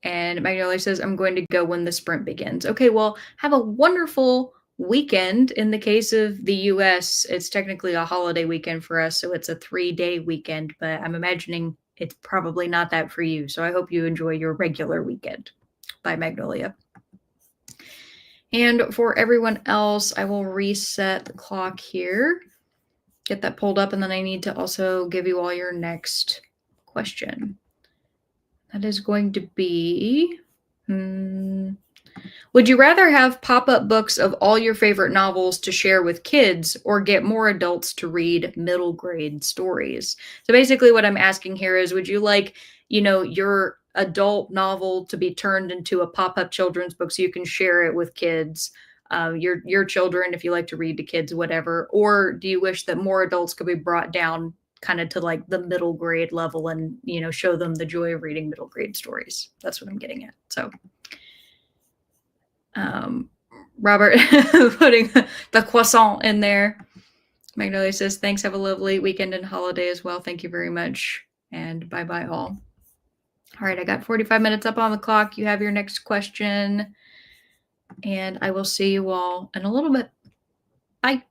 And Magnolia says, I'm going to go when the sprint begins. Okay, well, have a wonderful weekend. In the case of the US, it's technically a holiday weekend for us, so it's a 3-day weekend, but I'm imagining it's probably not that for you. So I hope you enjoy your regular weekend. Bye, Magnolia. And for everyone else, I will reset the clock here, get that pulled up, and then I need to also give you all your next question. That is going to be, would you rather have pop-up books of all your favorite novels to share with kids or get more adults to read middle grade stories? So basically what I'm asking here is, would you like, your adult novel to be turned into a pop-up children's book so you can share it with kids, your children, if you like to read to kids, whatever, or do you wish that more adults could be brought down kind of to like the middle grade level and, show them the joy of reading middle grade stories? That's what I'm getting at. So Robert putting the croissant in there. Magnolia says, thanks. Have a lovely weekend and holiday as well. Thank you very much. And bye-bye all. All right, I got 45 minutes up on the clock. You have your next question. And I will see you all in a little bit. Bye.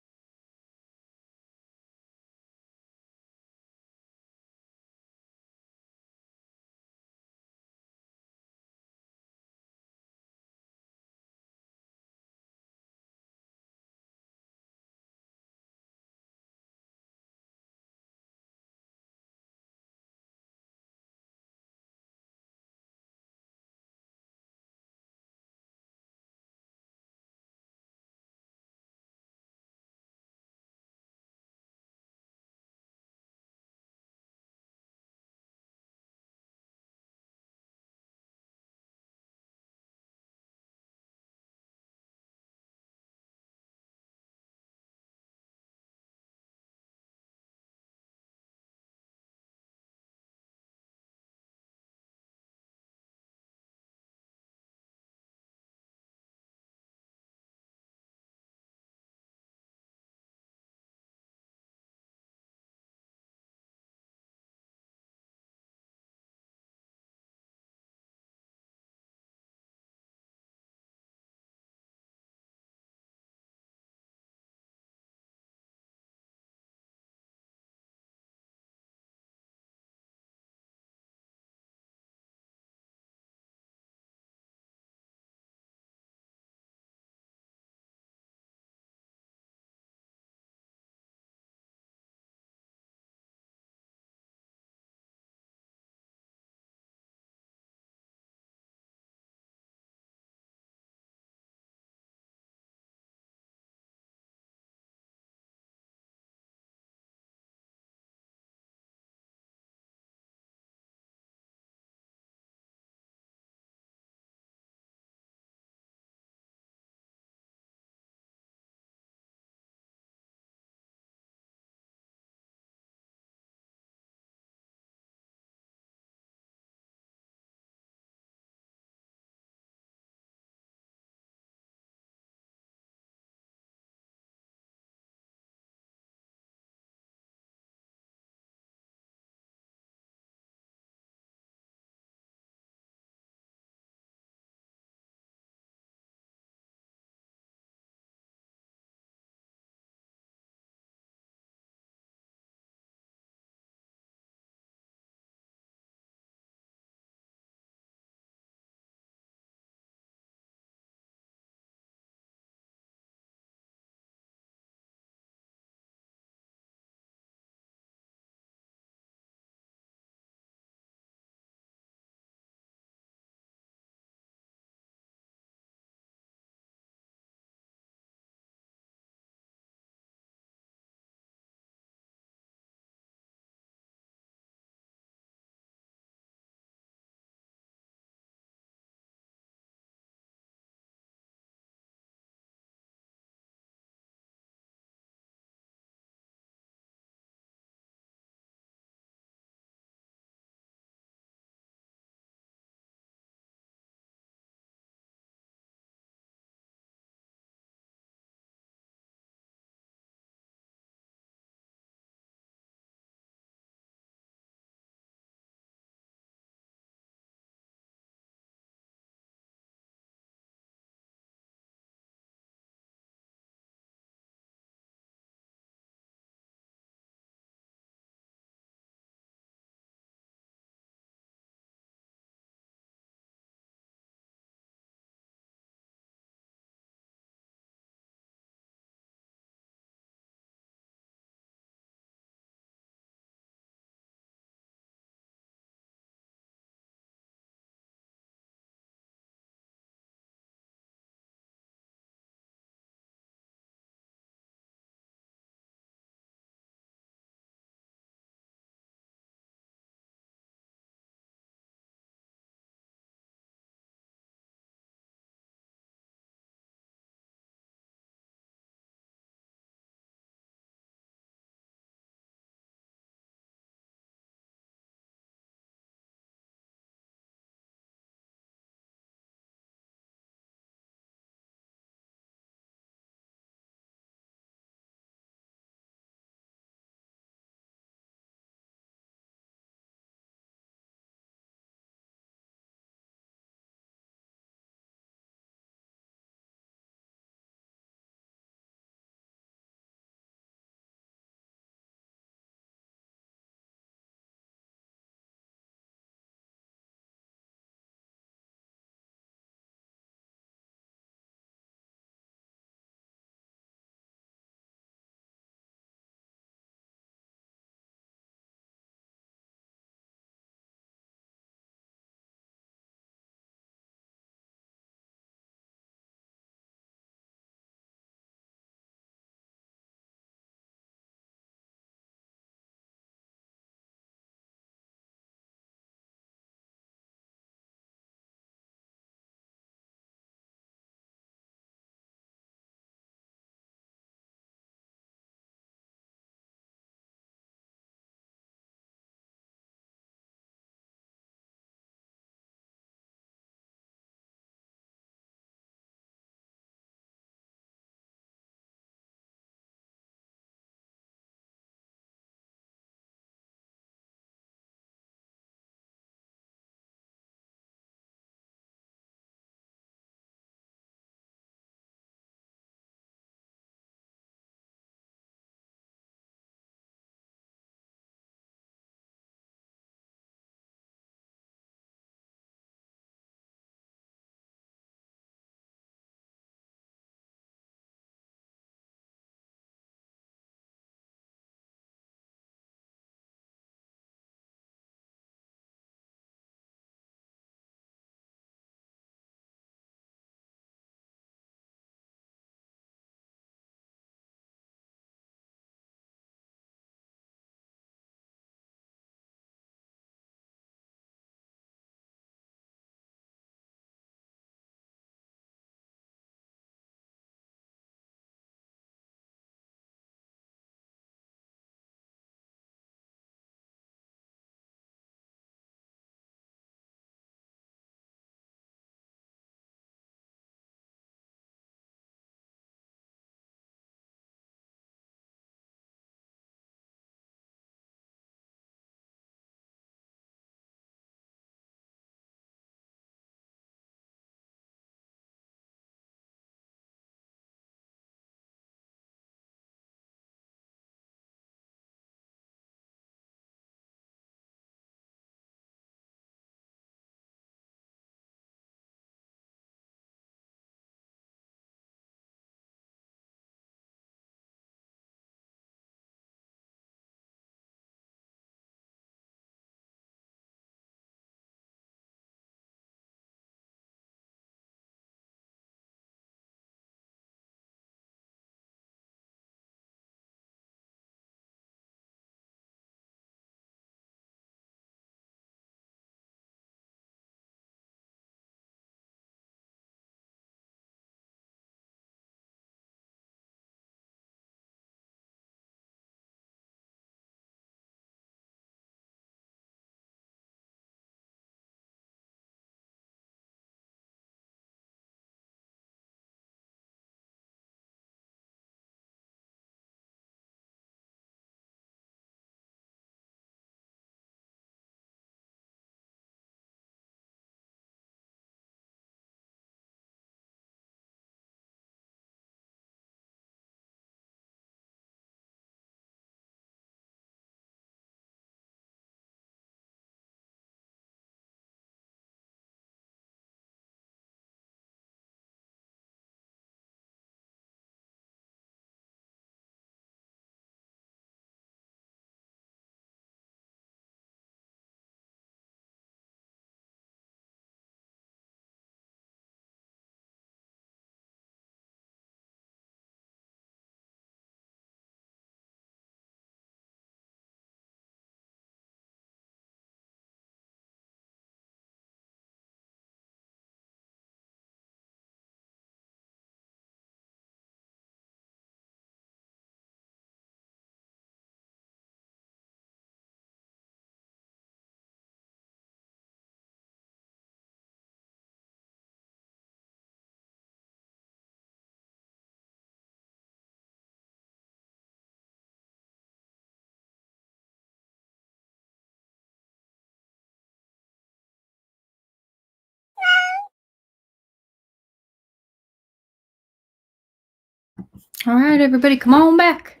All right, everybody, come on back.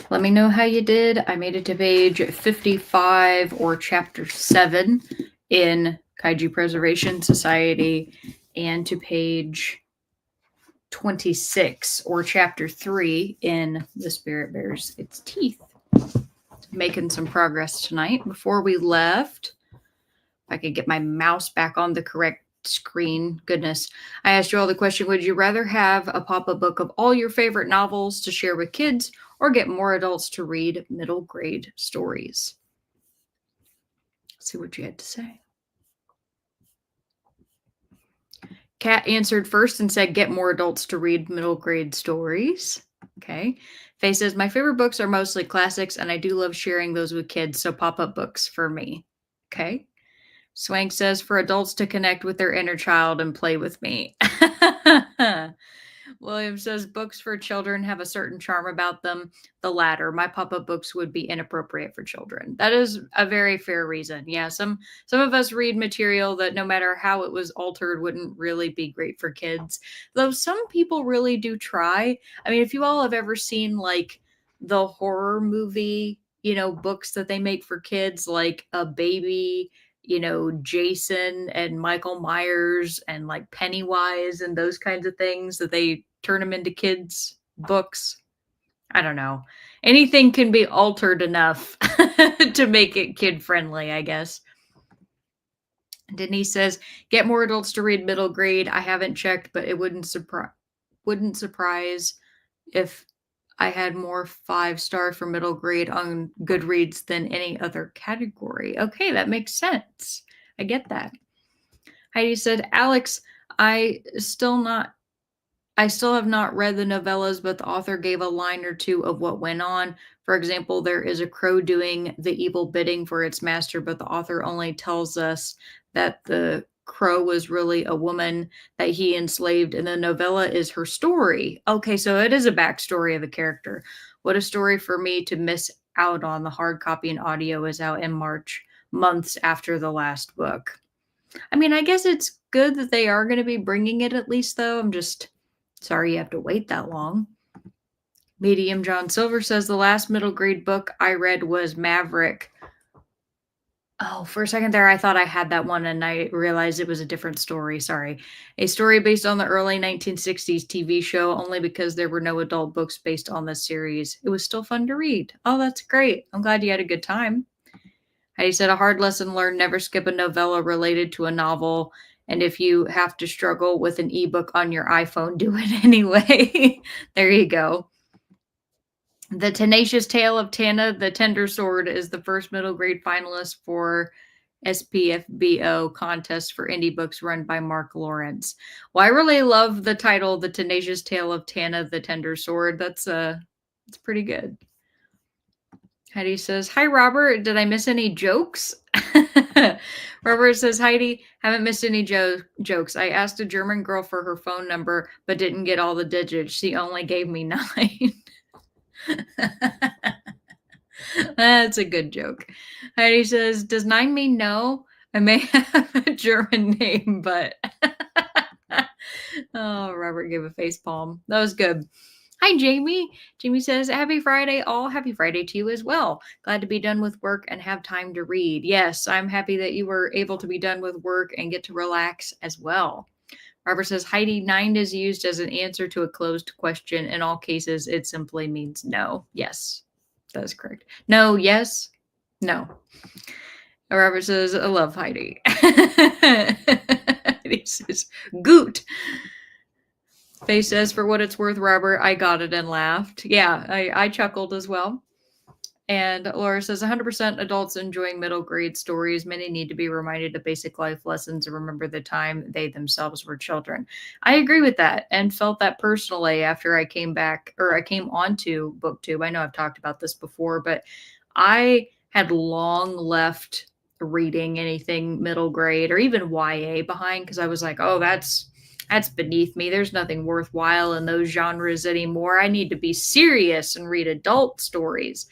Let me know how you did. I made it to page 55 or chapter 7 in Kaiju Preservation Society, and to page 26 or chapter 3 in The Spirit Bears Its Teeth. Making some progress tonight. Before we left, if I could get my mouse back on the correct screen. Goodness. I asked you all the question, would you rather have a pop-up book of all your favorite novels to share with kids or get more adults to read middle grade stories? Let's see what you had to say. Kat answered first and said, get more adults to read middle grade stories. Okay. Faye says, my favorite books are mostly classics, and I do love sharing those with kids, so pop-up books for me. Okay. Swank says, for adults to connect with their inner child and play with me. William says, books for children have a certain charm about them. The latter, my pop-up books would be inappropriate for children. That is a very fair reason. Yeah, some of us read material that no matter how it was altered wouldn't really be great for kids. Though some people really do try. I mean, if you all have ever seen like the horror movie, books that they make for kids, like a baby, Jason and Michael Myers and like Pennywise and those kinds of things that they turn them into kids' books. I don't know. Anything can be altered enough to make it kid friendly, I guess. Denise says, get more adults to read middle grade. I haven't checked, but it wouldn't surprise if I had more 5-star for middle grade on Goodreads than any other category. Okay, that makes sense. I get that. Heidi said, Alex, I still have not read the novellas, but the author gave a line or two of what went on. For example, there is a crow doing the evil bidding for its master, but the author only tells us that the crow was really a woman that he enslaved, and the novella is her story. Okay, so it is a backstory of a character. What a story for me to miss out on. The hard copy and audio is out in March, months after the last book. I mean, I guess it's good that they are going to be bringing it at least, though. I'm just sorry you have to wait that long. Medium John Silver says, the last middle grade book I read was Maverick. Oh, for a second there, I thought I had that one and I realized it was a different story. Sorry. A story based on the early 1960s TV show, only because there were no adult books based on this series. It was still fun to read. Oh, that's great. I'm glad you had a good time. He said, a hard lesson learned, never skip a novella related to a novel. And if you have to struggle with an ebook on your iPhone, do it anyway. There you go. The Tenacious Tale of Tana the Tender Sword is the first middle grade finalist for SPFBO contest for indie books run by Mark Lawrence. Well, I really love the title, The Tenacious Tale of Tana the Tender Sword. That's it's pretty good. Heidi says, hi, Robert. Did I miss any jokes? Robert says, Heidi, haven't missed any jokes. I asked a German girl for her phone number, but didn't get all the digits. She only gave me 9. That's a good joke. Heidi says, does 9 mean no? I may have a German name, but... Oh, Robert gave a face palm. That was good. Hi, Jamie. Jamie says, happy Friday, all. Happy Friday to you as well. Glad to be done with work and have time to read. Yes, I'm happy that you were able to be done with work and get to relax as well. Robert says, Heidi, 9 is used as an answer to a closed question. In all cases, it simply means no. Yes, that is correct. No, yes, no. Robert says, I love Heidi. He says, goot. Faye says, for what it's worth, Robert, I got it and laughed. Yeah, I chuckled as well. And Laura says, 100% adults enjoying middle grade stories. Many need to be reminded of basic life lessons and remember the time they themselves were children. I agree with that and felt that personally after I came onto BookTube. I know I've talked about this before, but I had long left reading anything middle grade or even YA behind because I was like, oh, that's beneath me. There's nothing worthwhile in those genres anymore. I need to be serious and read adult stories.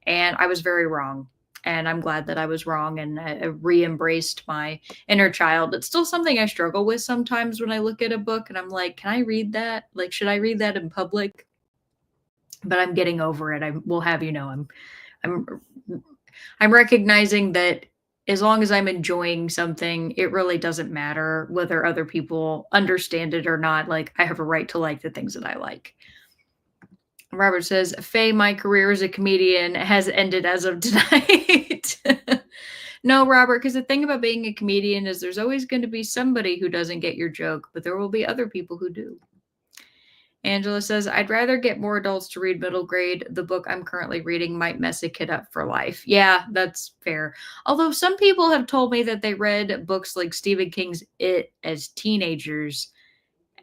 And I was very wrong. And I'm glad that I was wrong and I re-embraced my inner child. It's still something I struggle with sometimes when I look at a book and I'm like, can I read that? Like, should I read that in public? but I'm getting over it. I will have you know, I'm I'm recognizing that as long as I'm enjoying something, it really doesn't matter whether other people understand it or not. Like, I have a right to like the things that I like. Robert says, Faye, my career as a comedian has ended as of tonight. No, Robert, because the thing about being a comedian is there's always going to be somebody who doesn't get your joke, but there will be other people who do. Angela says, I'd rather get more adults to read middle grade. The book I'm currently reading might mess a kid up for life. Yeah, that's fair. Although some people have told me that they read books like Stephen King's It as teenagers.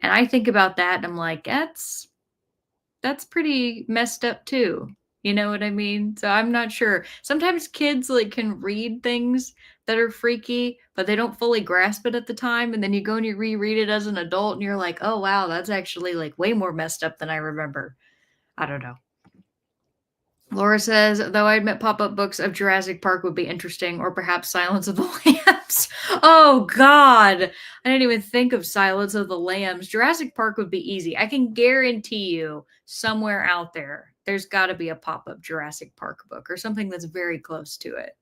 And I think about that and I'm like, that's pretty messed up too. You know what I mean? So I'm not sure. Sometimes kids like can read things that are freaky, but they don't fully grasp it at the time. And then you go and you reread it as an adult and you're like, oh wow, that's actually like way more messed up than I remember. I don't know. Laura says, though I admit pop-up books of Jurassic Park would be interesting, or perhaps Silence of the Lambs. Oh God. I didn't even think of Silence of the Lambs. Jurassic Park would be easy. I can guarantee you somewhere out there's got to be a pop-up Jurassic Park book or something that's very close to it.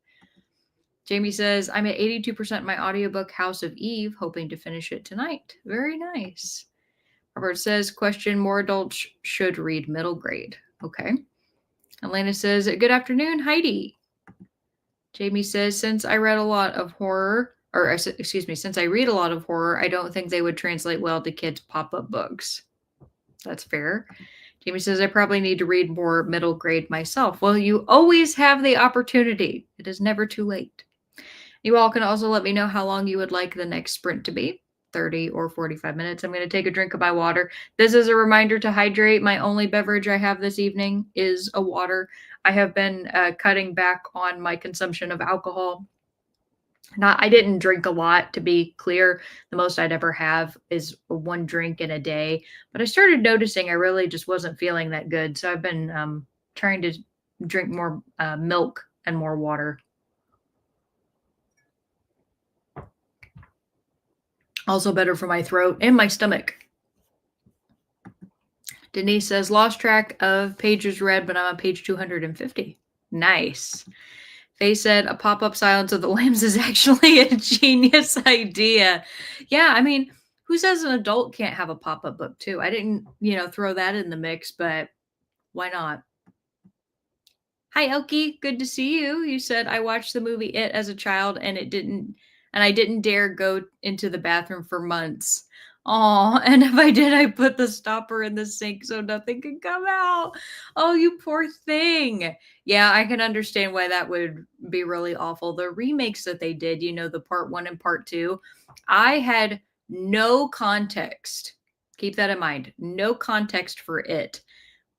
Jamie says, I'm at 82% my audiobook House of Eve, hoping to finish it tonight. Very nice. Robert says, question, more adults should read middle grade. Okay. Elena says, good afternoon, Heidi. Jamie says, since I read a lot of horror, or excuse me, since I read a lot of horror, I don't think they would translate well to kids' pop-up books. That's fair. Jamie says, I probably need to read more middle grade myself. Well, you always have the opportunity. It is never too late. You all can also let me know how long you would like the next sprint to be. 30 or 45 minutes. I'm going to take a drink of my water. This is a reminder to hydrate. My only beverage I have this evening is a water. I have been cutting back on my consumption of alcohol. I didn't drink a lot, to be clear. The most I'd ever have is one drink in a day. But I started noticing I really just wasn't feeling that good. So I've been trying to drink more milk and more water. Also better for my throat and my stomach. Denise says, lost track of pages read, but I'm on page 250. Nice. Faye said, a pop-up Silence of the Lambs is actually a genius idea. Yeah, I mean, who says an adult can't have a pop-up book too? I didn't, throw that in the mix, but why not? Hi, Elkie. Good to see you. You said, I watched the movie It as a child and I didn't dare go into the bathroom for months. Oh, and if I did, I put the stopper in the sink so nothing could come out. Oh, you poor thing. Yeah, I can understand why that would be really awful. The remakes that they did, the part 1 and part 2, I had no context. Keep that in mind. No context for it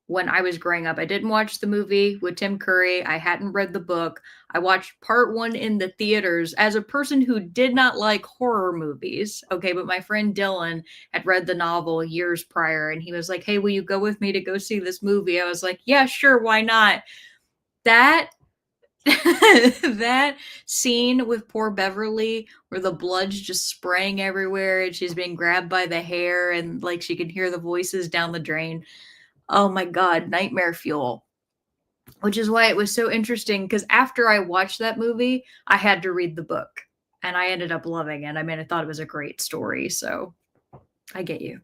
when I was growing up. I didn't watch the movie with Tim Curry. I hadn't read the book. I watched part 1 in the theaters as a person who did not like horror movies. Okay, but my friend Dylan had read the novel years prior and he was like, hey, will you go with me to go see this movie? I was like, yeah, sure, why not? That that scene with poor Beverly where the blood's just spraying everywhere and she's being grabbed by the hair and like she can hear the voices down the drain. Oh my God, nightmare fuel. Which is why it was so interesting because after I watched that movie, I had to read the book and I ended up loving it. I mean, I thought it was a great story. So I get you.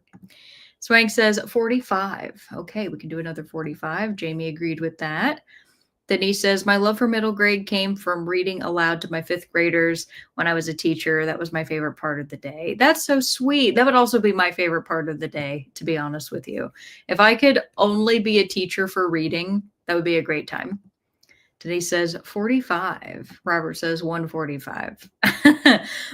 Swank says 45. Okay, we can do another 45. Jamie agreed with that. Denise says, my love for middle grade came from reading aloud to my 5th graders when I was a teacher. That was my favorite part of the day. That's so sweet. That would also be my favorite part of the day, to be honest with you. If I could only be a teacher for reading, that would be a great time. Denise says 45. Robert says 145.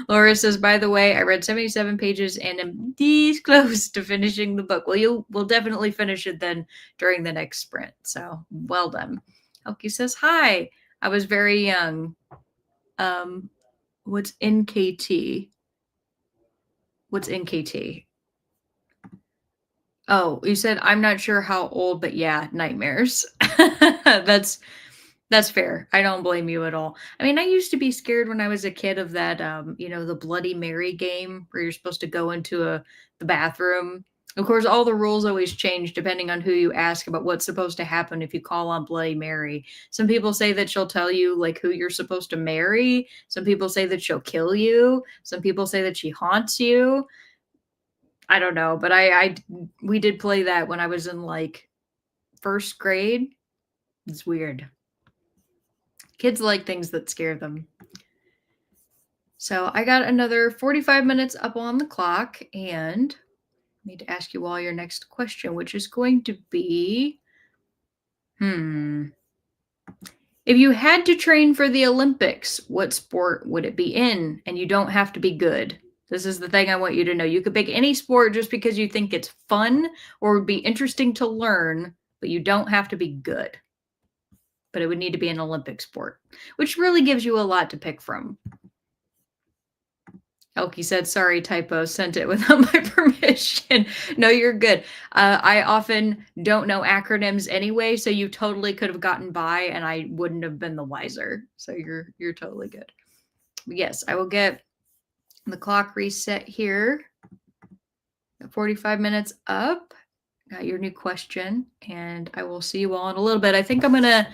Laura says, by the way, I read 77 pages and am this close to finishing the book. Well, we'll definitely finish it then during the next sprint. So well done. Elkie says, hi, I was very young. What's NKT? What's NKT? Oh, you said, I'm not sure how old, but yeah, nightmares. That's fair. I don't blame you at all. I mean, I used to be scared when I was a kid of that, the Bloody Mary game where you're supposed to go into the bathroom Of course, all the rules always change depending on who you ask about what's supposed to happen if you call on Bloody Mary. Some people say that she'll tell you like who you're supposed to marry. Some people say that she'll kill you. Some people say that she haunts you. I don't know, but we did play that when I was in like first grade. It's weird. Kids like things that scare them. So I got another 45 minutes up on the clock and I need to ask you all your next question, which is going to be hmm. If you had to train for the Olympics, what sport would it be in? And you don't have to be good. This is the thing I want you to know. You could pick any sport just because you think it's fun or would be interesting to learn, but you don't have to be good. But it would need to be an Olympic sport, which really gives you a lot to pick from. Elkie said, sorry, typo, sent it without my permission. No, you're good. I often don't know acronyms anyway, so you totally could have gotten by and I wouldn't have been the wiser. So you're totally good. But yes, I will get the clock reset here. 45 minutes up. Got your new question, and I will see you all in a little bit. I think I'm gonna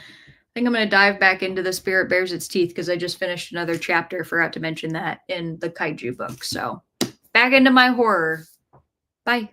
dive back into The Spirit Bares Its Teeth because I just finished another chapter. Forgot to mention that in the kaiju book. So back into my horror. Bye.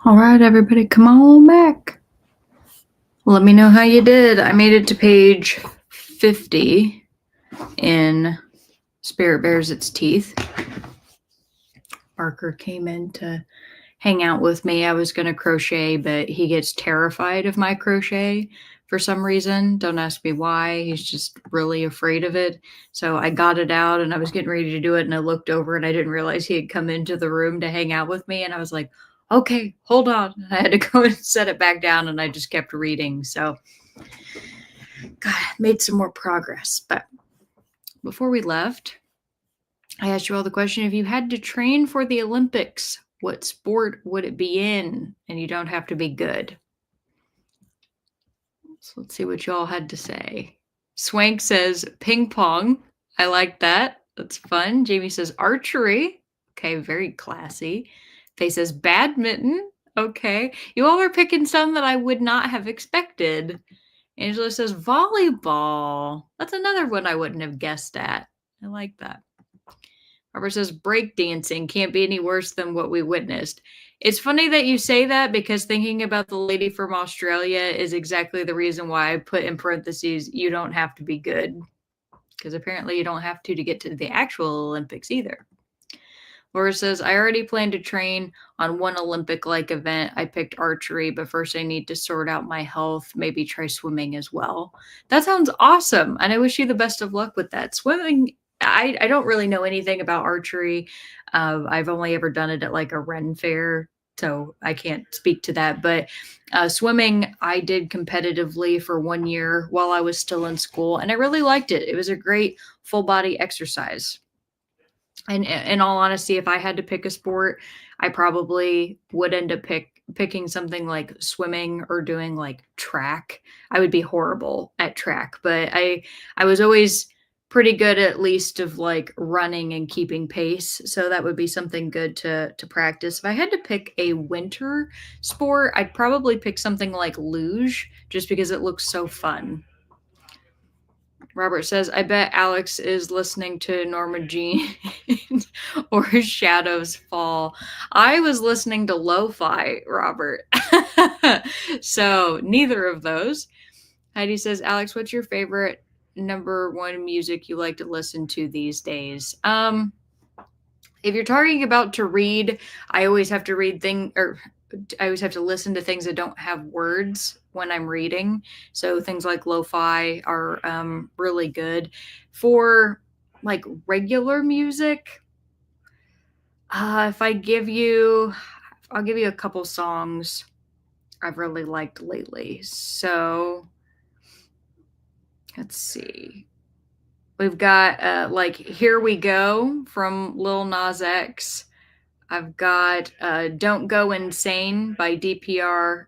All right, everybody, come on back. Let me know how you did. I made it to page 50 in Spirit Bares Its Teeth. Parker came in to hang out with me. I was going to crochet, but he gets terrified of my crochet for some reason. Don't ask me why. He's just really afraid of it. So I got it out and I was getting ready to do it. And I looked over and I didn't realize he had come into the room to hang out with me. And I was like, okay, hold on. I had to go and set it back down and I just kept reading. So, God, made some more progress. But before we left, I asked you all the question, if you had to train for the Olympics, what sport would it be in? And you don't have to be good. So let's see what you all had to say. Swank says ping pong. I like that. That's fun. Jamie says archery. Okay, very classy. Faye says badminton. Okay. You all are picking some that I would not have expected. Angela says volleyball. That's another one I wouldn't have guessed at. I like that. Robert says breakdancing can't be any worse than what we witnessed. It's funny that you say that because thinking about the lady from Australia is exactly the reason why I put in parentheses, you don't have to be good. Because apparently you don't have to get to the actual Olympics either. Laura says, I already plan to train on one Olympic-like event. I picked archery, but first I need to sort out my health, maybe try swimming as well. That sounds awesome. And I wish you the best of luck with that. Swimming, I don't really know anything about archery. I've only ever done it at like a Ren fair, so I can't speak to that. But swimming, I did competitively for 1 year while I was still in school, and I really liked it. It was a great full body exercise. And in all honesty, if I had to pick a sport, I probably would end up picking something like swimming or doing like track. I would be horrible at track, but I was always pretty good at least of like running and keeping pace. So that would be something good to practice. If I had to pick a winter sport, I'd probably pick something like luge just because it looks so fun. Robert says, I bet Alex is listening to Norma Jean or Shadows Fall. I was listening to lo-fi, Robert. So neither of those. Heidi says, Alex, what's your favorite number one music you like to listen to these days? If you're talking about to read, I always have to I always have to listen to things that don't have words when I'm reading. So things like lo-fi are really good. For like regular music, if I'll give you a couple songs I've really liked lately. So let's see. We've got like Here We Go from Lil Nas X. I've got Don't Go Insane by DPR.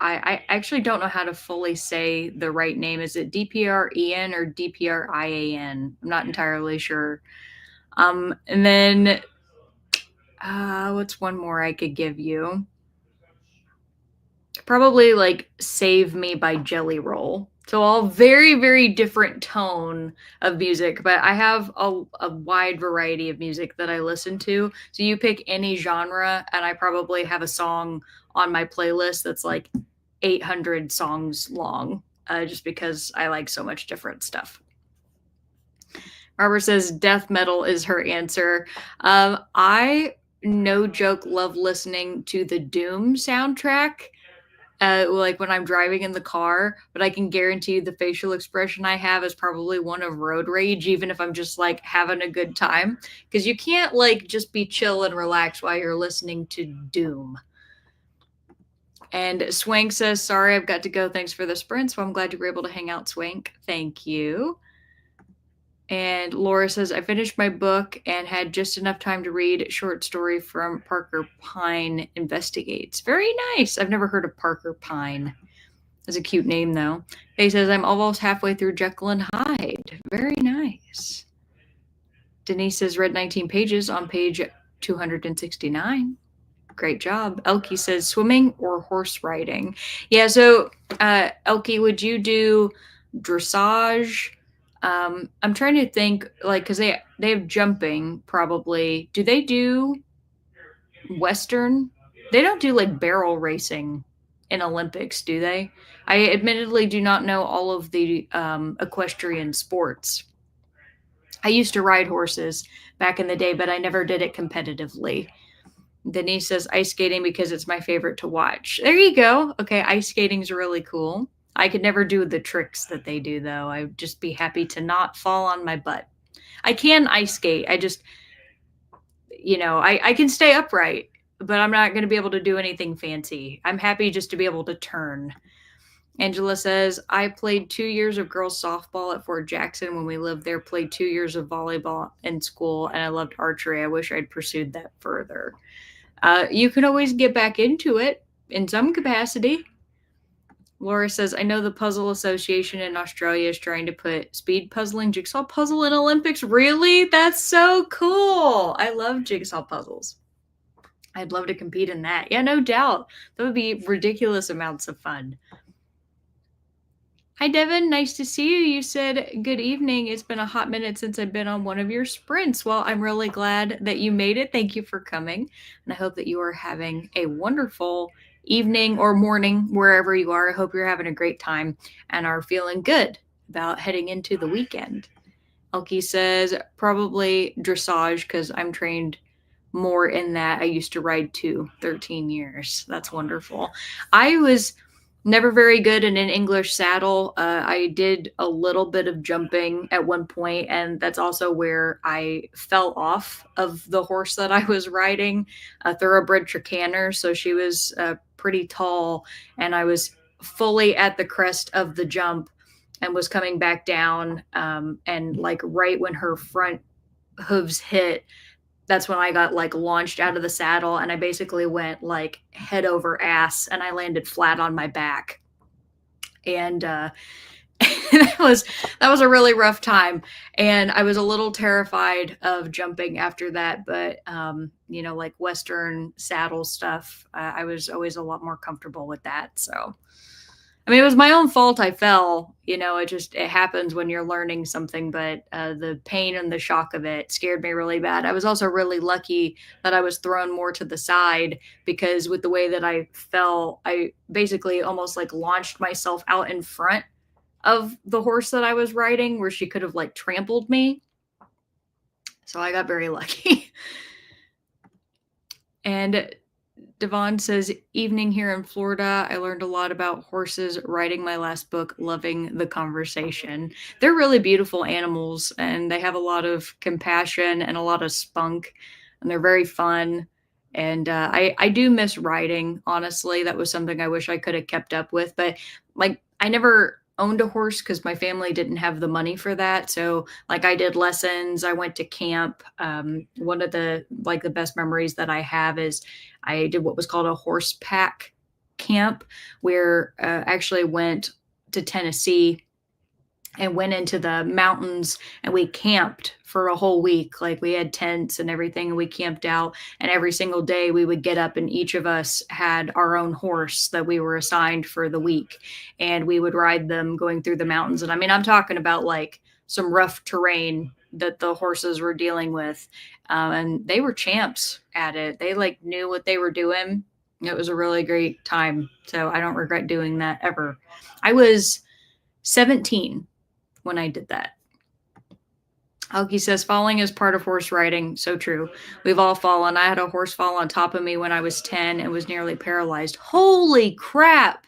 I actually don't know how to fully say the right name. Is it DPREN or DPRIAN? I'm not entirely sure. And then what's one more I could give you? Probably like Save Me by Jelly Roll. So all very, very different tone of music, but I have a wide variety of music that I listen to. So you pick any genre, and I probably have a song on my playlist that's like 800 songs long, just because I like so much different stuff. Barbara says death metal is her answer. I, no joke, love listening to the Doom soundtrack like when I'm driving in the car, but I can guarantee you the facial expression I have is probably one of road rage, even if I'm just like having a good time. Because you can't like just be chill and relax while you're listening to Doom. And Swank says, sorry, I've got to go. Thanks for the sprint. So I'm glad you were able to hang out, Swank. Thank you. And Laura says, I finished my book and had just enough time to read a short story from Parker Pine Investigates. Very nice. I've never heard of Parker Pine. That's a cute name, though. He says, I'm almost halfway through Jekyll and Hyde. Very nice. Denise says, read 19 pages on page 269. Great job. Elkie says, swimming or horse riding? Yeah, so Elkie, would you do dressage? I'm trying to think, like, because they have jumping probably. Do they do Western They don't do like barrel racing in Olympics, do they? I admittedly do not know all of the equestrian sports. I used to ride horses back in the day, but I never did it competitively. Denise says ice skating because it's my favorite to watch. There you go. Okay, ice skating's really cool. I could never do the tricks that they do, though. I'd just be happy to not fall on my butt. I can ice skate. I just, I can stay upright, but I'm not going to be able to do anything fancy. I'm happy just to be able to turn. Angela says, I played 2 years of girls softball at Fort Jackson when we lived there, played 2 years of volleyball in school, and I loved archery. I wish I'd pursued that further. You can always get back into it in some capacity. Laura says, I know the Puzzle Association in Australia is trying to put speed puzzling jigsaw puzzle in Olympics. Really? That's so cool. I love jigsaw puzzles. I'd love to compete in that. Yeah, no doubt. That would be ridiculous amounts of fun. Hi, Devin. Nice to see you. You said good evening. It's been a hot minute since I've been on one of your sprints. Well, I'm really glad that you made it. Thank you for coming. And I hope that you are having a wonderful evening or morning wherever you are. I hope you're having a great time and are feeling good about heading into the weekend. Elkie says probably dressage because I'm trained more in that. I used to ride too, 13 years. That's wonderful. I was never very good in an English saddle. I did a little bit of jumping at one point, and that's also where I fell off of the horse that I was riding, a thoroughbred Trakehner. So she was pretty tall, and I was fully at the crest of the jump and was coming back down. And like right when her front hooves hit, that's when I got like launched out of the saddle, and I basically went like head over ass and I landed flat on my back. And that was a really rough time, and I was a little terrified of jumping after that, but like Western saddle stuff, I was always a lot more comfortable with that. So I mean, it was my own fault I fell. It happens when you're learning something, but the pain and the shock of it scared me really bad. I was also really lucky that I was thrown more to the side because with the way that I fell, I basically almost like launched myself out in front of the horse that I was riding where she could have like trampled me. So I got very lucky. And Devon says, evening here in Florida. I learned a lot about horses writing my last book, loving the conversation. They're really beautiful animals, and they have a lot of compassion and a lot of spunk, and they're very fun. And I do miss riding, honestly. That was something I wish I could have kept up with. But like, I never owned a horse because my family didn't have the money for that. So like I did lessons, I went to camp. One of the best memories that I have is I did what was called a horse pack camp, where I actually went to Tennessee and went into the mountains, and we camped for a whole week. Like we had tents and everything, and we camped out, and every single day we would get up and each of us had our own horse that we were assigned for the week, and we would ride them going through the mountains. And I mean, I'm talking about like some rough terrain that the horses were dealing with. And they were champs at it. They like knew what they were doing. It was a really great time. So I don't regret doing that ever. I was 17 when I did that. Alki says, falling is part of horse riding. So true. We've all fallen. I had a horse fall on top of me when I was 10 and was nearly paralyzed. Holy crap.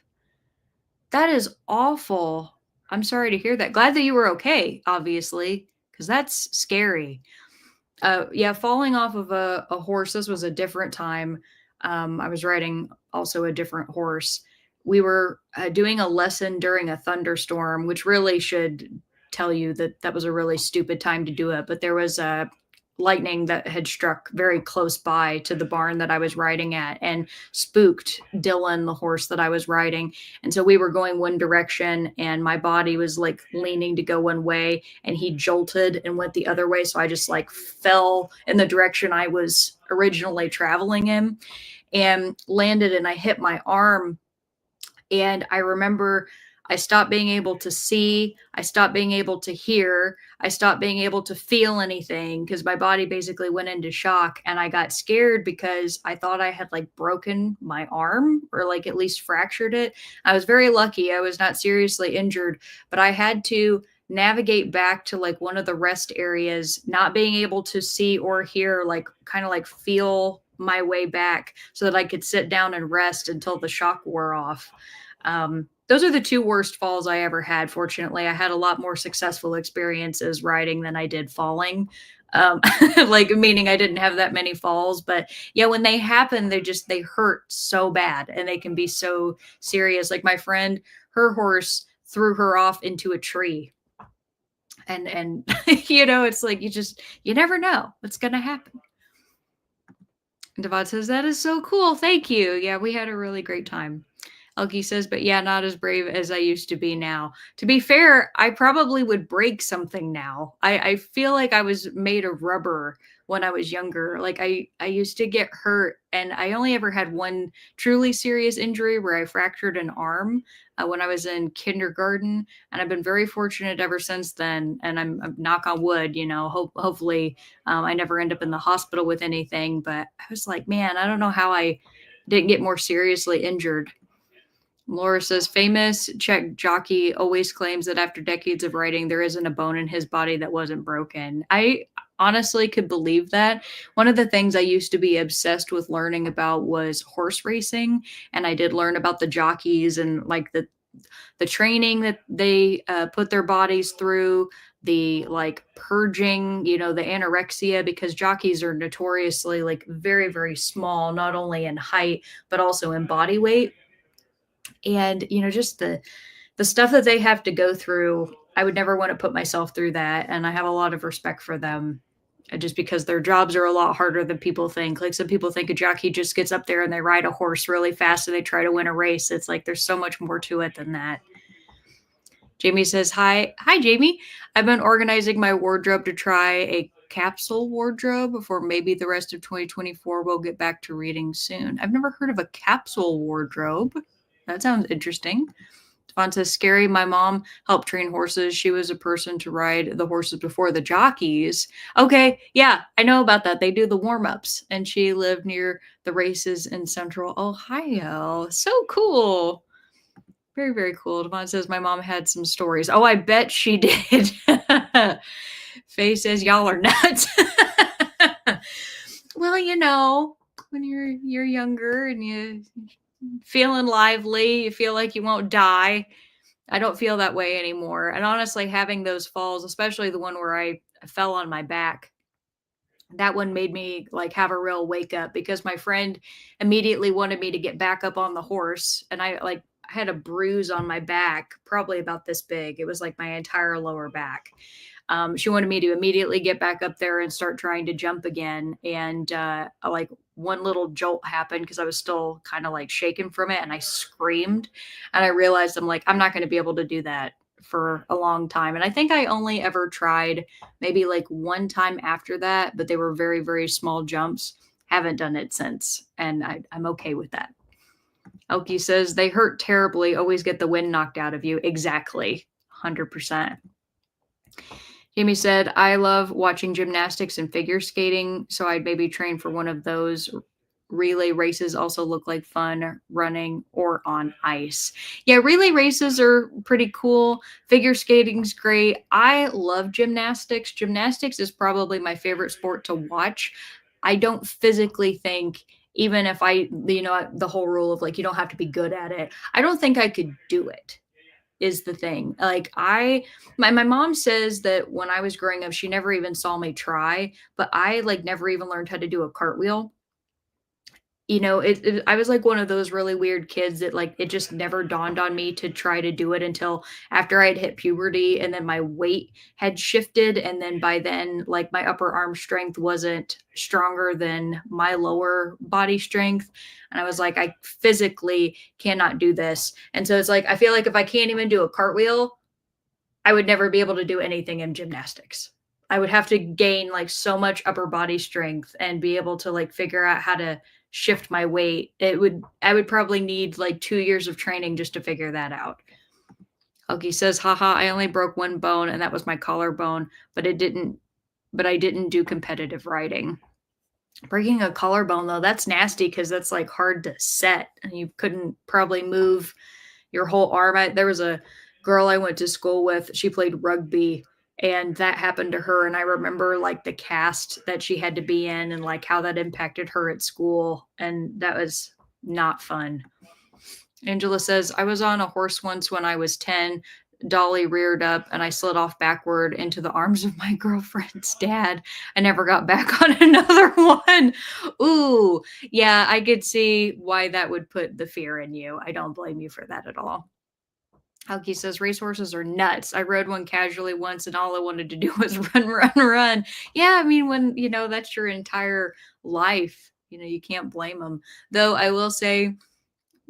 That is awful. I'm sorry to hear that. Glad that you were okay, obviously, because that's scary. Yeah, falling off of a horse. This was a different time. I was riding also a different horse. We were doing a lesson during a thunderstorm, which really should tell you that that was a really stupid time to do it. But there was a lightning that had struck very close by to the barn that I was riding at and spooked Dylan, the horse that I was riding. And so we were going one direction, and my body was like leaning to go one way, and he jolted and went the other way. So I just like fell in the direction I was originally traveling in and landed, and I hit my arm. And I remember I stopped being able to see. I stopped being able to hear. I stopped being able to feel anything because my body basically went into shock. And I got scared because I thought I had like broken my arm or like at least fractured it. I was very lucky. I was not seriously injured, but I had to navigate back to like one of the rest areas, not being able to see or hear, like kind of like feel my way back so that I could sit down and rest until the shock wore off. Those are the two worst falls I ever had. Fortunately, I had a lot more successful experiences riding than I did falling. Like meaning I didn't have that many falls, but yeah, when they happen, they hurt so bad and they can be so serious. Like my friend, her horse threw her off into a tree. And it's like you never know what's gonna happen. And Devon says, that is so cool. Thank you. Yeah, we had a really great time. Elkie says, but yeah, not as brave as I used to be now. To be fair, I probably would break something now. I feel like I was made of rubber when I was younger. Like I used to get hurt, and I only ever had one truly serious injury where I fractured an arm when I was in kindergarten, and I've been very fortunate ever since then. And I'm knock on wood, hopefully I never end up in the hospital with anything. But I was like, man, I don't know how I didn't get more seriously injured. Laura says, famous Czech jockey always claims that after decades of riding, there isn't a bone in his body that wasn't broken. I honestly could believe that. One of the things I used to be obsessed with learning about was horse racing. And I did learn about the jockeys and like the training that they put their bodies through, the like purging, the anorexia, because jockeys are notoriously like very, very small, not only in height, but also in body weight. And just the stuff that they have to go through, I would never want to put myself through that. And I have a lot of respect for them, just because their jobs are a lot harder than people think. Like some people think a jockey just gets up there and they ride a horse really fast and they try to win a race. It's like there's so much more to it than that. Jamie says, hi Jamie, I've been organizing my wardrobe to try a capsule wardrobe before maybe the rest of 2024. We'll get back to reading soon. I've never heard of a capsule wardrobe. That sounds interesting. Devon says, scary. My mom helped train horses. She was a person to ride the horses before the jockeys. Okay, yeah, I know about that. They do the warm-ups, and she lived near the races in Central Ohio. So cool. Very, very cool. Devon says, my mom had some stories. Oh, I bet she did. Faye says, y'all are nuts. Well, when you're younger and you feeling lively, you feel like you won't die. I don't feel that way anymore. And honestly, having those falls, especially the one where I fell on my back, that one made me like have a real wake up, because my friend immediately wanted me to get back up on the horse, and I had a bruise on my back, probably about this big. It was like my entire lower back. She wanted me to immediately get back up there and start trying to jump again. And like one little jolt happened because I was still kind of like shaken from it, and I screamed. And I realized I'm not going to be able to do that for a long time. And I think I only ever tried maybe like one time after that, but they were very, very small jumps. Haven't done it since. And I'm okay with that. Elkie says, they hurt terribly. Always get the wind knocked out of you. Exactly. 100%. Jamie said, I love watching gymnastics and figure skating, so I'd maybe train for one of those. Relay races also look like fun, running or on ice. Yeah, relay races are pretty cool. Figure skating's great. I love gymnastics. Gymnastics is probably my favorite sport to watch. I don't physically think, even if the whole rule of like, you don't have to be good at it, I don't think I could do it, is the thing. Like my mom says that when I was growing up, she never even saw me try, but I like never even learned how to do a cartwheel. I was like one of those really weird kids that like it just never dawned on me to try to do it until after I'd hit puberty, and then my weight had shifted, and then by then like my upper arm strength wasn't stronger than my lower body strength, and I was like, I physically cannot do this. And so it's like I feel like if I can't even do a cartwheel, I would never be able to do anything in gymnastics. I would have to gain like so much upper body strength and be able to like figure out how to shift my weight. I would probably need like 2 years of training just to figure that out. Elkie says, haha, I only broke one bone and that was my collarbone, but I didn't do competitive riding. Breaking a collarbone though, that's nasty because that's like hard to set and you couldn't probably move your whole arm. There was a girl I went to school with, she played rugby and that happened to her. And I remember like the cast that she had to be in and like how that impacted her at school. And that was not fun. Angela says, I was on a horse once when I was 10. Dolly reared up and I slid off backward into the arms of my girlfriend's dad. I never got back on another one. Ooh, yeah, I could see why that would put the fear in you. I don't blame you for that at all. Alki says racehorses are nuts. I rode one casually once and all I wanted to do was run, run, run. Yeah, I mean, when, that's your entire life, you can't blame them. Though I will say,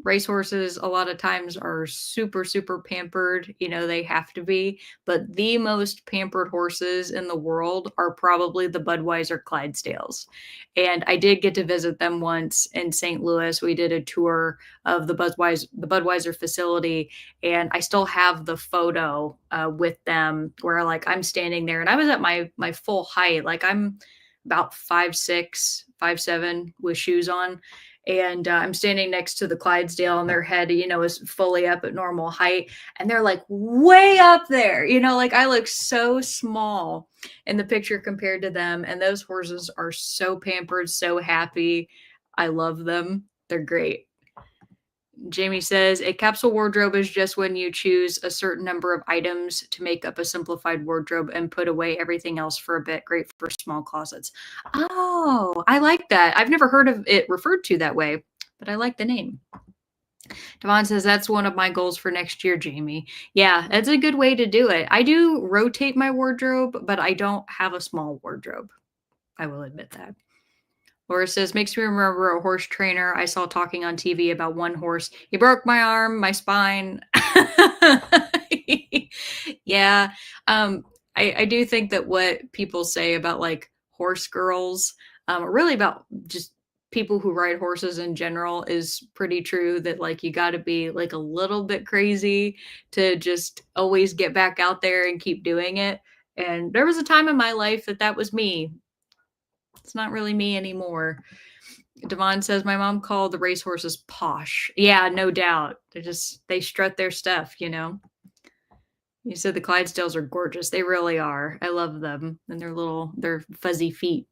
racehorses a lot of times are super, super pampered. They have to be. But the most pampered horses in the world are probably the Budweiser Clydesdales. And I did get to visit them once in St. Louis. We did a tour of the Budweiser facility, and I still have the photo with them where like I'm standing there and I was at my full height. Like I'm about 5'6", 5'7" with shoes on. And I'm standing next to the Clydesdale and their head, is fully up at normal height. And they're like way up there, like I look so small in the picture compared to them. And those horses are so pampered, so happy. I love them. They're great. Jamie says, a capsule wardrobe is just when you choose a certain number of items to make up a simplified wardrobe and put away everything else for a bit. Great for small closets. Oh, I like that. I've never heard of it referred to that way, but I like the name. Devon says, that's one of my goals for next year, Jamie. Yeah, that's a good way to do it. I do rotate my wardrobe, but I don't have a small wardrobe. I will admit that. Laura says, makes me remember a horse trainer I saw talking on TV about one horse. He broke my arm, my spine. Yeah. I do think that what people say about like horse girls, really about just people who ride horses in general is pretty true, that like you got to be like a little bit crazy to just always get back out there and keep doing it. And there was a time in my life that was me. It's not really me anymore. Devon says, my mom called the racehorses posh. Yeah, no doubt. They strut their stuff, You said the Clydesdales are gorgeous. They really are. I love them and their fuzzy feet.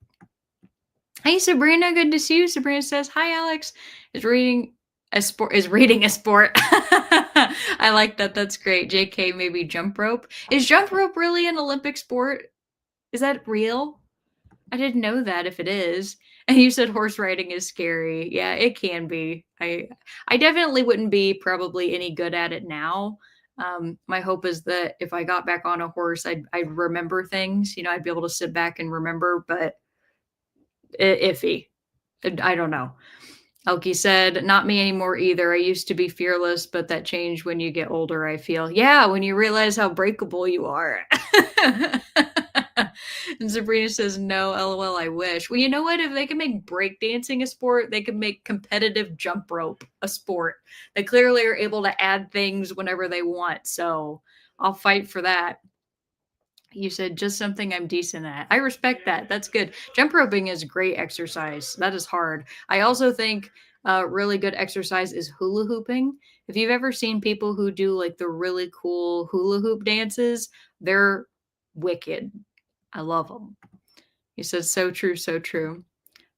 Hey, Sabrina. Good to see you. Sabrina says, hi, Alex. Is reading a sport. I like that. That's great. JK, maybe jump rope. Is jump rope really an Olympic sport? Is that real? I didn't know that if it is. And you said horse riding is scary. Yeah, it can be. I definitely wouldn't be probably any good at it now. My hope is that if I got back on a horse, I'd remember things. I'd be able to sit back and remember, but iffy. I don't know. Elkie said, not me anymore either. I used to be fearless, but that changed when you get older, I feel. Yeah, when you realize how breakable you are. And Sabrina says, no, LOL, I wish. Well, you know what? If they can make breakdancing a sport, they can make competitive jump rope a sport. They clearly are able to add things whenever they want. So I'll fight for that. You said just something I'm decent at. I respect that. That's good. Jump roping is great exercise. That is hard. I also think really good exercise is hula hooping. If you've ever seen people who do like the really cool hula hoop dances, they're wicked. I love them. He says, so true, so true.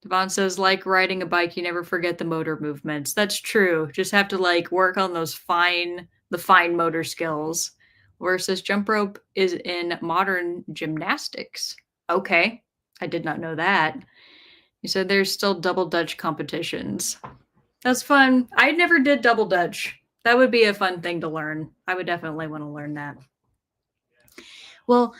Devon says, like riding a bike, you never forget the motor movements. That's true. Just have to like work on the fine motor skills. Laura says, jump rope is in modern gymnastics. Okay. I did not know that. He said there's still double dutch competitions. That's fun. I never did double dutch. That would be a fun thing to learn. I would definitely want to learn that. Well,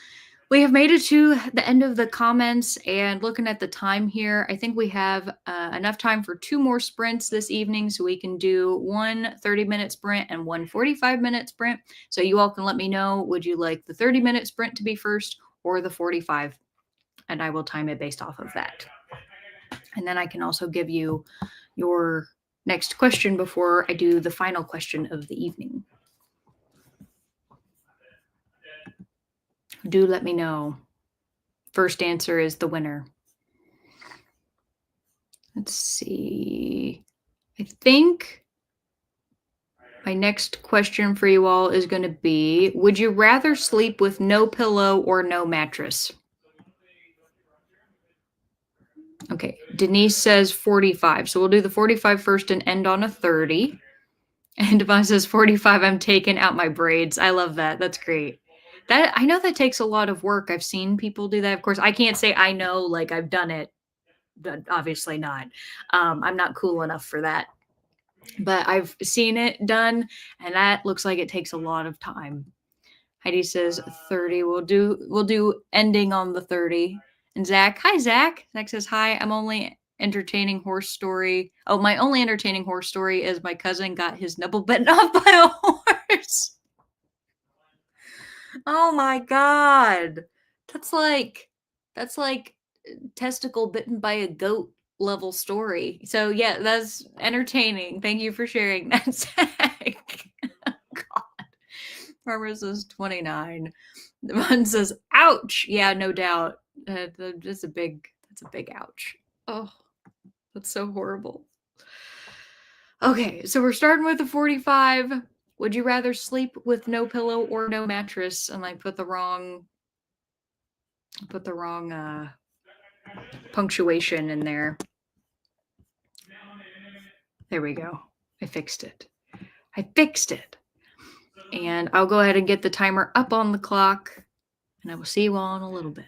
we have made it to the end of the comments, and looking at the time here, I think we have enough time for 2 more sprints this evening, so we can do one 30-minute sprint and one 45-minute sprint. So you all can let me know, would you like the 30-minute sprint to be first or the 45? And I will time it based off of that. And then I can also give you your next question before I do the final question of the evening. Do let me know. First answer is the winner. Let's see. I think my next question for you all is going to be, would you rather sleep with no pillow or no mattress? Okay, Denise says 45. So we'll do the 45 first and end on a 30. And Devon says 45, I'm taking out my braids. I love that. That's great. That I know that takes a lot of work. I've seen people do that. Of course, I can't say I know like I've done it, but obviously not. I'm not cool enough for that. But I've seen it done, and that looks like it takes a lot of time. Heidi says 30. We'll do ending on the 30. And Zach, hi Zach. Zach says hi. I'm only entertaining horse story. Oh, my only entertaining horse story is my cousin got his nipple bitten off by a horse. Oh my god. That's like testicle bitten by a goat level story. So yeah, that's entertaining. Thank you for sharing that, Zach. God. Farmer says 29. The one says, ouch. Yeah, no doubt. That's a big ouch. Oh, that's so horrible. Okay, so we're starting with the 45. Would you rather sleep with no pillow or no mattress? And I put the wrong punctuation in there. There we go. I fixed it. And I'll go ahead and get the timer up on the clock, and I will see you all in a little bit.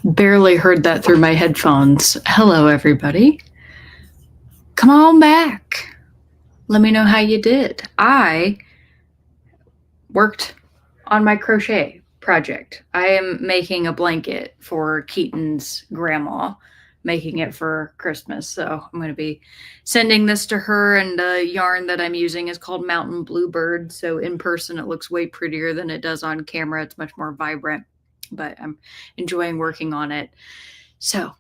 Barely heard that through my headphones. Hello, everybody. Come on back. Let me know how you did. I worked on my crochet project. I am making a blanket for Keaton's grandma, making it for Christmas. So I'm going to be sending this to her, and the yarn that I'm using is called Mountain Bluebird. So in person, it looks way prettier than it does on camera. It's much more vibrant, but I'm enjoying working on it. So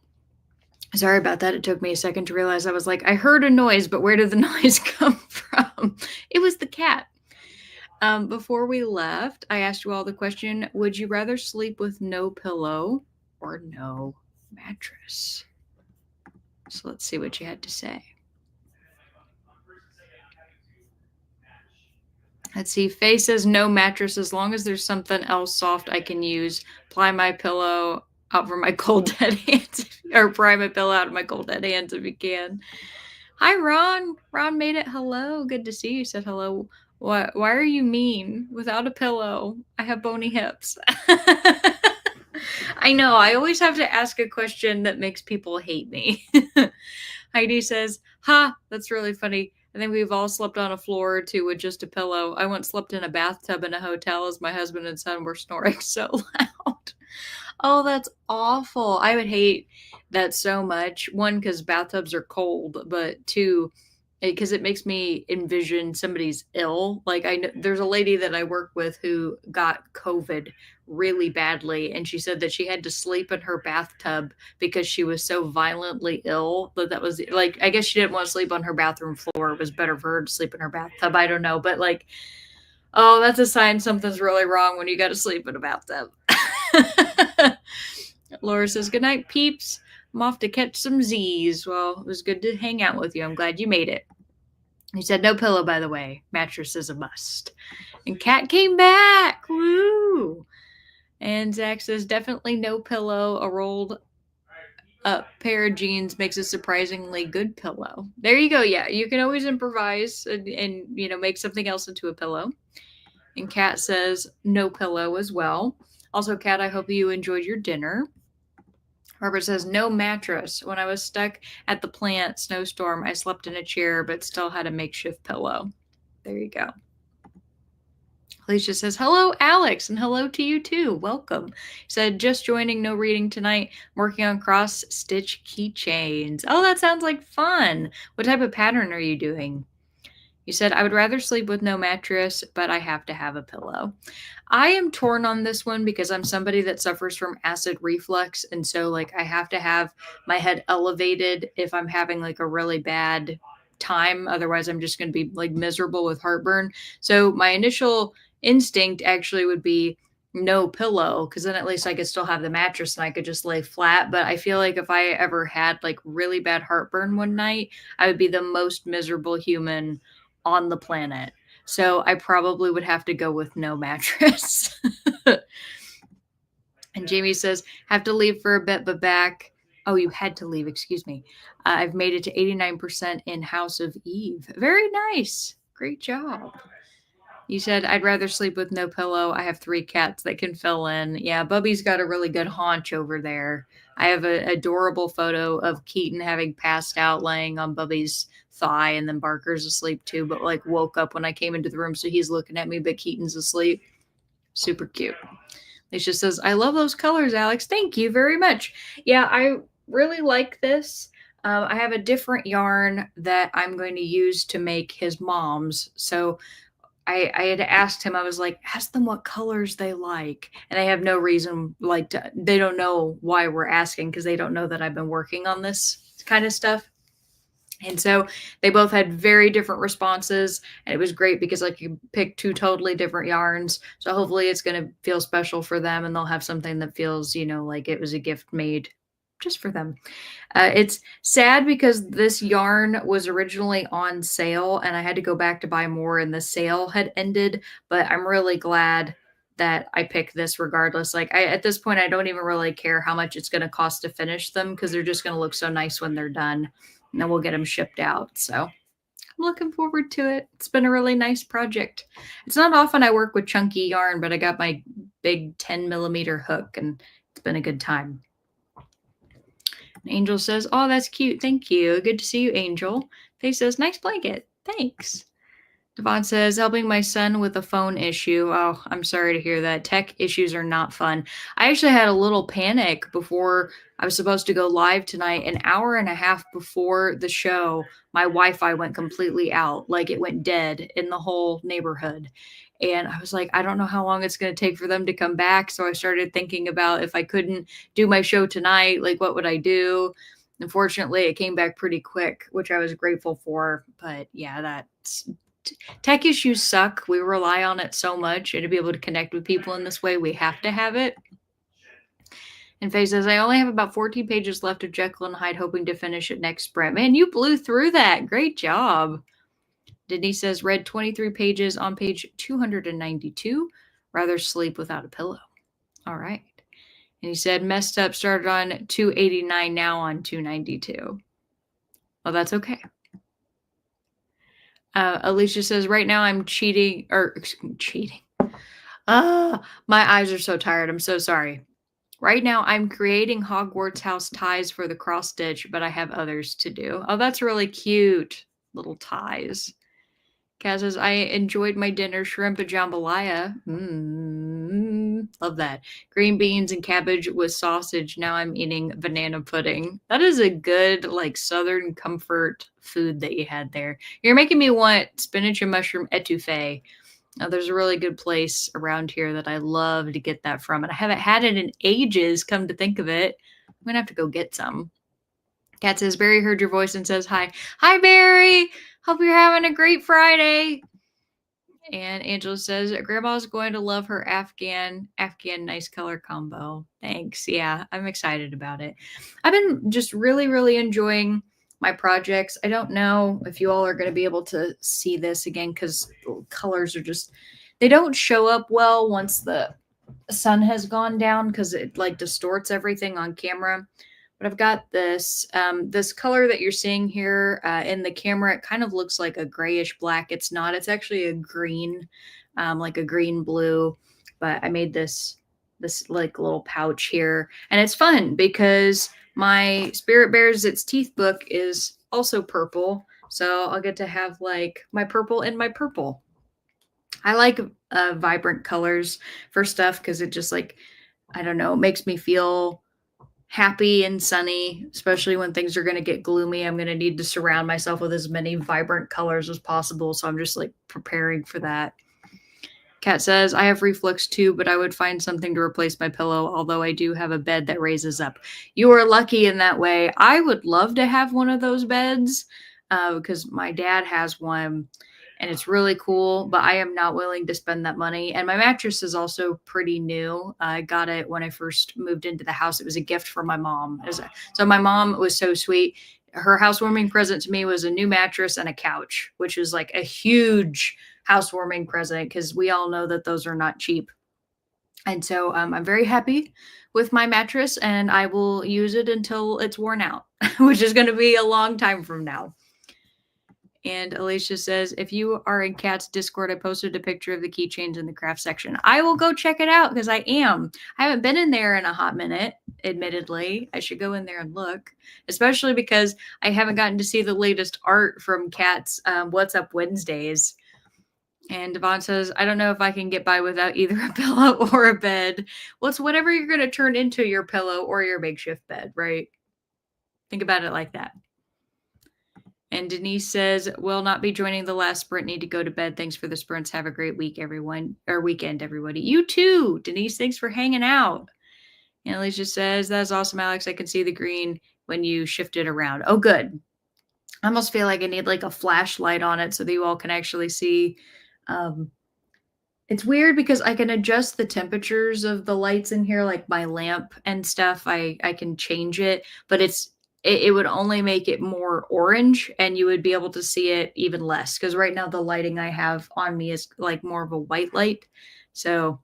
sorry about that. It took me a second to realize. I was like, I heard a noise, but where did the noise come from? It was the cat. Before we left, I asked you all the question, would you rather sleep with no pillow or no mattress? So let's see what you had to say. Let's see. Faye says no mattress as long as there's something else soft I can use. Ply my pillow out for my cold dead hands, or pry my pillow out of my cold dead hands if you can. Hi, Ron. Ron made it. Hello. Good to see you. Said hello. What? Why are you mean? Without a pillow, I have bony hips. I know. I always have to ask a question that makes people hate me. Heidi says, "Ha, that's really funny. I think we've all slept on a floor or two with just a pillow. I once slept in a bathtub in a hotel as my husband and son were snoring so loud." Oh, that's awful. I would hate that so much. One, because bathtubs are cold, but two, because it makes me envision somebody's ill. Like I know there's a lady that I work with who got COVID really badly, and she said that she had to sleep in her bathtub because she was so violently ill that was like, I guess she didn't want to sleep on her bathroom floor. It was better for her to sleep in her bathtub. I don't know, but like, oh, that's a sign something's really wrong when you got to sleep in a bathtub. Laura says, good night, peeps. I'm off to catch some Z's. Well, it was good to hang out with you. I'm glad you made it. He said, no pillow, by the way. Mattress is a must. And Kat came back. Woo! And Zach says, definitely no pillow. A rolled up pair of jeans makes a surprisingly good pillow. There you go. Yeah, you can always improvise and make something else into a pillow. And Kat says, no pillow as well. Also, Kat, I hope you enjoyed your dinner. Robert says, no mattress. When I was stuck at the plant snowstorm, I slept in a chair, but still had a makeshift pillow. There you go. Alicia says, hello, Alex, and hello to you too. Welcome. He said, just joining, no reading tonight. I'm working on cross-stitch keychains. Oh, that sounds like fun. What type of pattern are you doing? You said, I would rather sleep with no mattress, but I have to have a pillow. I am torn on this one because I'm somebody that suffers from acid reflux. And so, like, I have to have my head elevated if I'm having, like, a really bad time. Otherwise, I'm just going to be, like, miserable with heartburn. So my initial instinct actually would be no pillow, because then at least I could still have the mattress and I could just lay flat. But I feel like if I ever had, like, really bad heartburn one night, I would be the most miserable human on the planet. So I probably would have to go with no mattress. And Jamie says, have to leave for a bit, but back. Oh, you had to leave. Excuse me. I've made it to 89% in House of Eve. Very nice. Great job. You said, I'd rather sleep with no pillow. I have 3 cats that can fill in. Yeah, Bubby's got a really good haunch over there. I have an adorable photo of Keaton having passed out laying on Bubby's thigh, and then Barker's asleep too, but like woke up when I came into the room. So he's looking at me, but Keaton's asleep. Super cute. Alicia says, I love those colors, Alex. Thank you very much. Yeah, I really like this. I have a different yarn that I'm going to use to make his mom's. So I had asked him, I was like, ask them what colors they like. And they have no reason, like, they don't know why we're asking because they don't know that I've been working on this kind of stuff. And so they both had very different responses. And it was great because I could pick 2 totally different yarns. So hopefully it's going to feel special for them and they'll have something that feels, like it was a gift made just for them. It's sad because this yarn was originally on sale and I had to go back to buy more and the sale had ended, but I'm really glad that I picked this regardless. Like at this point, I don't even really care how much it's going to cost to finish them because they're just going to look so nice when they're done, and then we'll get them shipped out. So I'm looking forward to it. It's been a really nice project. It's not often I work with chunky yarn, but I got my big 10 millimeter hook and it's been a good time. Angel says, "Oh, that's cute. Thank you. Good to see you, Angel." Faye says, "Nice blanket. Thanks." Devon says, "Helping my son with a phone issue." Oh, I'm sorry to hear that. Tech issues are not fun. I actually had a little panic before I was supposed to go live tonight. An hour and a half before the show, my Wi Fi went completely out. Like it went dead in the whole neighborhood. And I was like, I don't know how long it's going to take for them to come back. So I started thinking about if I couldn't do my show tonight, like what would I do? Unfortunately, it came back pretty quick, which I was grateful for. But yeah, that's tech issues suck. We rely on it so much, and to be able to connect with people in this way, we have to have it. And Faye says, "I only have about 14 pages left of Jekyll and Hyde, hoping to finish it next sprint." Man, you blew through that. Great job. Denise says, "Read 23 pages on page 292. Rather sleep without a pillow." All right. And he said, "Messed up, started on 289, now on 292. Well, that's okay. Alicia says, "Right now I'm cheating," or cheating. My eyes are so tired. I'm so sorry. Right now, I'm creating Hogwarts house ties for the cross stitch, but I have others to do. Oh, that's really cute. Little ties. Kaz says, "I enjoyed my dinner, shrimp and jambalaya. Love that. Green beans and cabbage with sausage. Now I'm eating banana pudding." That is a good, like, Southern comfort food that you had there. You're making me want spinach and mushroom etouffee. There's a really good place around here that I love to get that from, and I haven't had it in ages, come to think of it. I'm gonna have to go get some. Kat says, "Barry heard your voice and says hi." Hi, Barry. Hope you're having a great Friday. And Angela says, "Grandma's going to love her Afghan nice color combo." Thanks. Yeah, I'm excited about it. I've been just really, really enjoying my projects. I don't know if you all are going to be able to see this again because colors are just, they don't show up well once the sun has gone down because it like distorts everything on camera. But I've got this color that you're seeing here in the camera. It kind of looks like a grayish black. It's not. It's actually a green, like a green blue. But I made this like little pouch here, and it's fun because my Spirit Bears Its Teeth book is also purple. So I'll get to have like my purple in my purple. I like vibrant colors for stuff because it just like, I don't know, makes me feel happy and sunny, especially when things are going to get gloomy. I'm going to need to surround myself with as many vibrant colors as possible. So I'm just like preparing for that. Kat says, "I have reflux too, but I would find something to replace my pillow, although I do have a bed that raises up." You are lucky in that way. I would love to have one of those beds because my dad has one and it's really cool, but I am not willing to spend that money. And my mattress is also pretty new. I got it when I first moved into the house. It was a gift from my mom. So my mom was so sweet. Her housewarming present to me was a new mattress and a couch, which is like a huge housewarming present because we all know that those are not cheap. And so I'm very happy with my mattress and I will use it until it's worn out, which is going to be a long time from now. And Alicia says, "If you are in Kat's Discord, I posted a picture of the keychains in the craft section." I will go check it out because I am. I haven't been in there in a hot minute, admittedly. I should go in there and look, especially because I haven't gotten to see the latest art from Kat's What's Up Wednesdays. And Devon says, "I don't know if I can get by without either a pillow or a bed." Well, it's whatever you're going to turn into your pillow or your makeshift bed, right? Think about it like that. And Denise says, "Will not be joining the last sprint. Need to go to bed. Thanks for the sprints. Have a great week, everyone, or weekend, everybody." You too, Denise. Thanks for hanging out. And Alicia says, "That is awesome, Alex. I can see the green when you shift it around." Oh, good. I almost feel like I need like a flashlight on it so that you all can actually see. It's weird because I can adjust the temperatures of the lights in here, like my lamp and stuff. I can change it, but it would only make it more orange, and you would be able to see it even less. Because right now the lighting I have on me is like more of a white light. So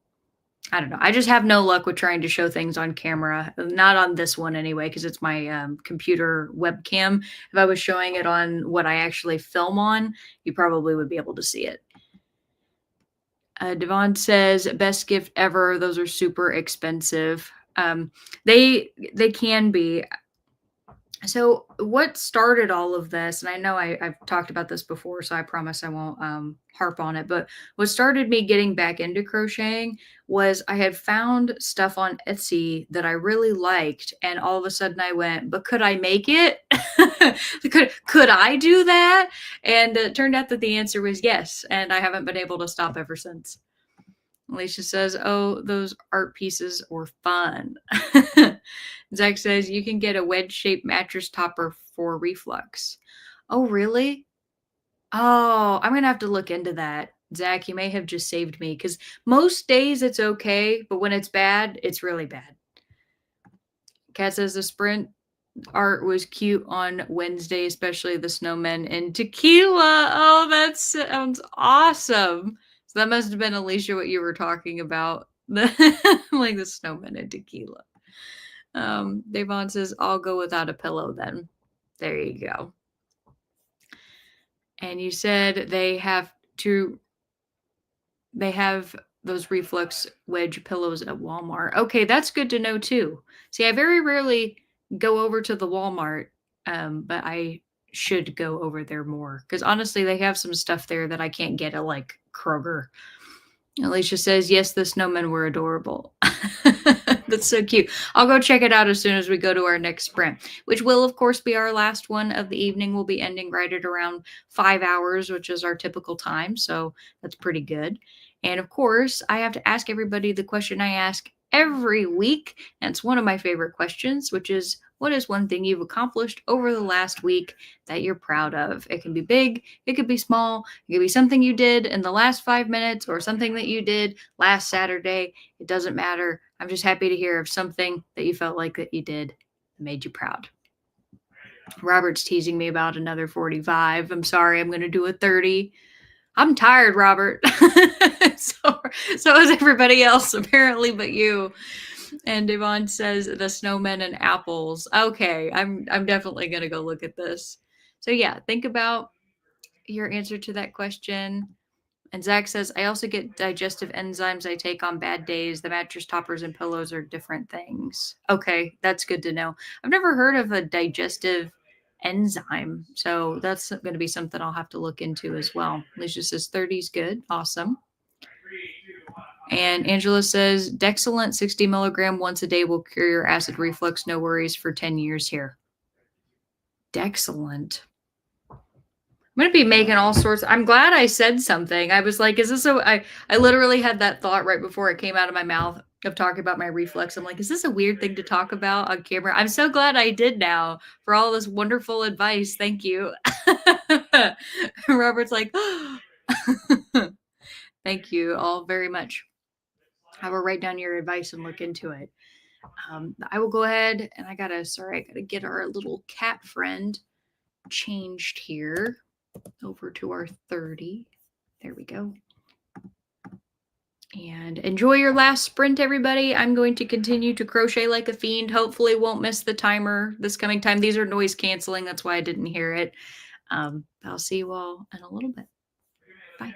I don't know. I just have no luck with trying to show things on camera. Not on this one anyway, because it's my computer webcam. If I was showing it on what I actually film on, you probably would be able to see it. Devon says, "Best gift ever." Those are super expensive. They can be. So, what started all of this, and I know I've talked about this before, so I promise I won't harp on it. But what started me getting back into crocheting was I had found stuff on Etsy that I really liked, and all of a sudden I went, "But could I make it? could I do that?" And it turned out that the answer was yes, and I haven't been able to stop ever since. Alicia says, "Oh, those art pieces were fun." Zach says, "You can get a wedge-shaped mattress topper for reflux." Oh, really? Oh, I'm gonna have to look into that. Zach, you may have just saved me because most days it's okay, but when it's bad, it's really bad. Kat says the sprint art was cute on Wednesday, especially the snowmen and tequila. Oh, that sounds awesome. So that must have been Alicia what you were talking about. Like the snowmen and tequila. Devon says, I'll go without a pillow then. There you go. And you said they have those reflux wedge pillows at Walmart. Okay, that's good to know too. See, I very rarely go over to the Walmart, but I should go over there more because honestly, they have some stuff there that I can't get at like Kroger. Alicia says, yes, the snowmen were adorable. That's so cute. I'll go check it out as soon as we go to our next sprint, which will, of course, be our last one of the evening. We'll be ending right at around 5 hours, which is our typical time. So that's pretty good. And of course, I have to ask everybody the question I ask every week. And it's one of my favorite questions, which is what is one thing you've accomplished over the last week that you're proud of? It can be big, it could be small, it could be something you did in the last 5 minutes or something that you did last Saturday. It doesn't matter. I'm just happy to hear of something that you felt like that you did that made you proud. Robert's teasing me about another 45. I'm sorry, I'm going to do a 30. I'm tired, Robert. so is everybody else, apparently, but you. And Devon says the snowmen and apples. Okay, I'm definitely gonna go look at this. So yeah, think about your answer to that question. And Zach says, I also get digestive enzymes I take on bad days. The mattress toppers and pillows are different things. Okay, that's good to know. I've never heard of a digestive enzyme. So that's going to be something I'll have to look into as well. Alicia says 30 is good. Awesome. And Angela says, Dexalent 60 milligram once a day will cure your acid reflux. No worries for 10 years here. Dexalent. I'm gonna be making all sorts. I'm glad I said something. I was like, is this a I literally had that thought right before it came out of my mouth of talking about my reflex. I'm like, is this a weird thing to talk about on camera? I'm so glad I did now for all this wonderful advice. Thank you. Robert's like, thank you all very much. I will write down your advice and look into it. I will go ahead and I gotta get our little cat friend changed here over to our 30. There we go. And enjoy your last sprint, everybody. I'm going to continue to crochet like a fiend. Hopefully won't miss the timer this coming time. These are noise canceling. That's why I didn't hear it. I'll see you all in a little bit. Bye.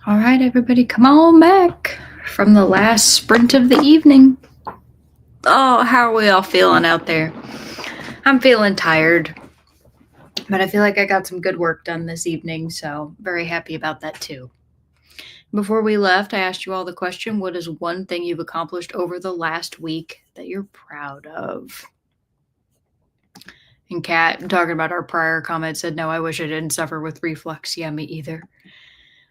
All right, everybody, come on back from the last sprint of the evening. Oh, how are we all feeling out there? I'm feeling tired, but I feel like I got some good work done this evening, so very happy about that too. Before we left, I asked you all the question, what is one thing you've accomplished over the last week that you're proud of? And Kat, talking about our prior comment, said, no, I wish I didn't suffer with reflux. Yeah, me either.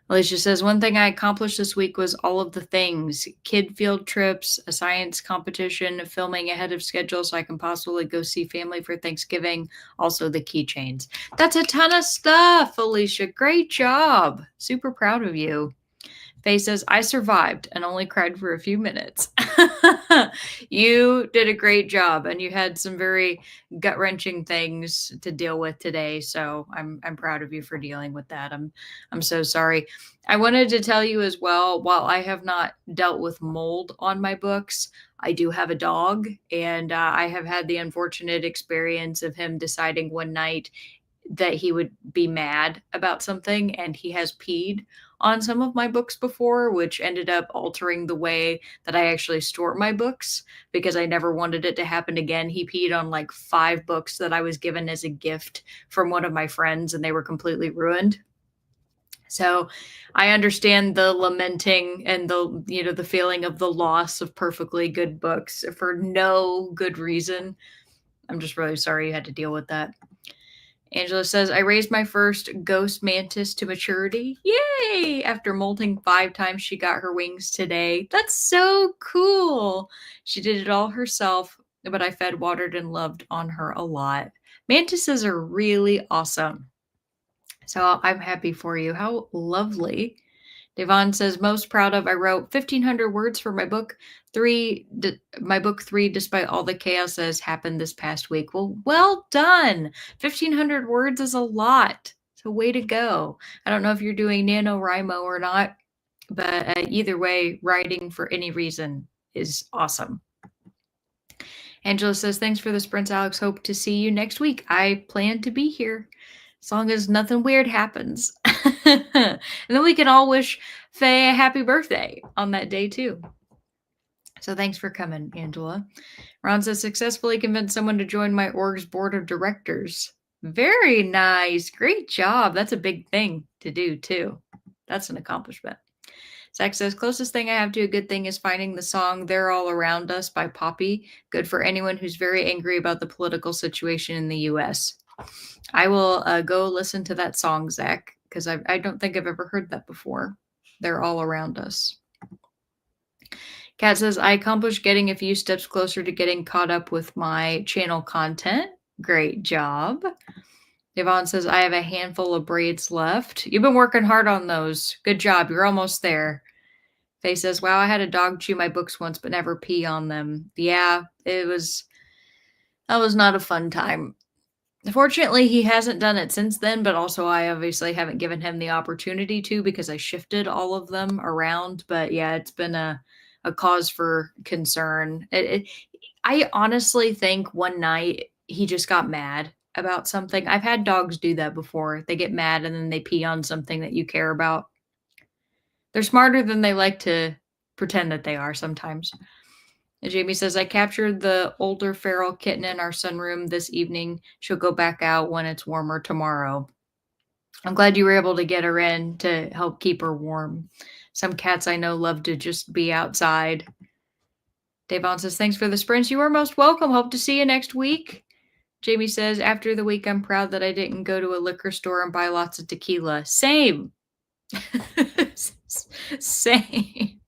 Alicia says, one thing I accomplished this week was all of the things: kid field trips, a science competition, filming ahead of schedule so I can possibly go see family for Thanksgiving, also the keychains. That's a ton of stuff, Alicia. Great job. Super proud of you. Faye says, I survived and only cried for a few minutes. You did a great job, and you had some very gut-wrenching things to deal with today. So I'm proud of you for dealing with that. I'm so sorry. I wanted to tell you as well, while I have not dealt with mold on my books, I do have a dog, and I have had the unfortunate experience of him deciding one night that he would be mad about something, and he has peed on some of my books before, which ended up altering the way that I actually store my books because I never wanted it to happen again. He peed on like 5 books that I was given as a gift from one of my friends, and they were completely ruined. So I understand the lamenting and the feeling of the loss of perfectly good books for no good reason. I'm just really sorry you had to deal with that. Angela says, I raised my first ghost mantis to maturity. Yay! After molting 5 times, she got her wings today. That's so cool. She did it all herself, but I fed, watered, and loved on her a lot. Mantises are really awesome. So I'm happy for you. How lovely. Devon says, most proud of, I wrote 1,500 words for my book 3, my book 3, despite all the chaos that has happened this past week. Well done. 1,500 words is a lot. So way to go. I don't know if you're doing NaNoWriMo or not, but either way, writing for any reason is awesome. Angela says, thanks for the sprints, Alex. Hope to see you next week. I plan to be here as long as nothing weird happens. And then we can all wish Faye a happy birthday on that day too. So thanks for coming, Angela. Ron says, successfully convinced someone to join my org's board of directors. Very nice. Great job. That's a big thing to do too. That's an accomplishment. Zach says, closest thing I have to a good thing is finding the song They're All Around Us by Poppy. Good for anyone who's very angry about the political situation in the U.S. I will go listen to that song, Zach, because I don't think I've ever heard that before. They're all around us. Kat says, I accomplished getting a few steps closer to getting caught up with my channel content. Great job. Yvonne says, I have a handful of braids left. You've been working hard on those. Good job. You're almost there. Faye says, wow, I had a dog chew my books once, but never pee on them. Yeah, that was not a fun time. Fortunately, he hasn't done it since then, but also I obviously haven't given him the opportunity to because I shifted all of them around. But yeah, it's been a cause for concern. I honestly think one night he just got mad about something. I've had dogs do that before. They get mad and then they pee on something that you care about. They're smarter than they like to pretend that they are sometimes. And Jamie says, I captured the older feral kitten in our sunroom this evening. She'll go back out when it's warmer tomorrow. I'm glad you were able to get her in to help keep her warm. Some cats I know love to just be outside. Davon says, thanks for the sprints. You are most welcome. Hope to see you next week. Jamie says, after the week, I'm proud that I didn't go to a liquor store and buy lots of tequila. Same. Same.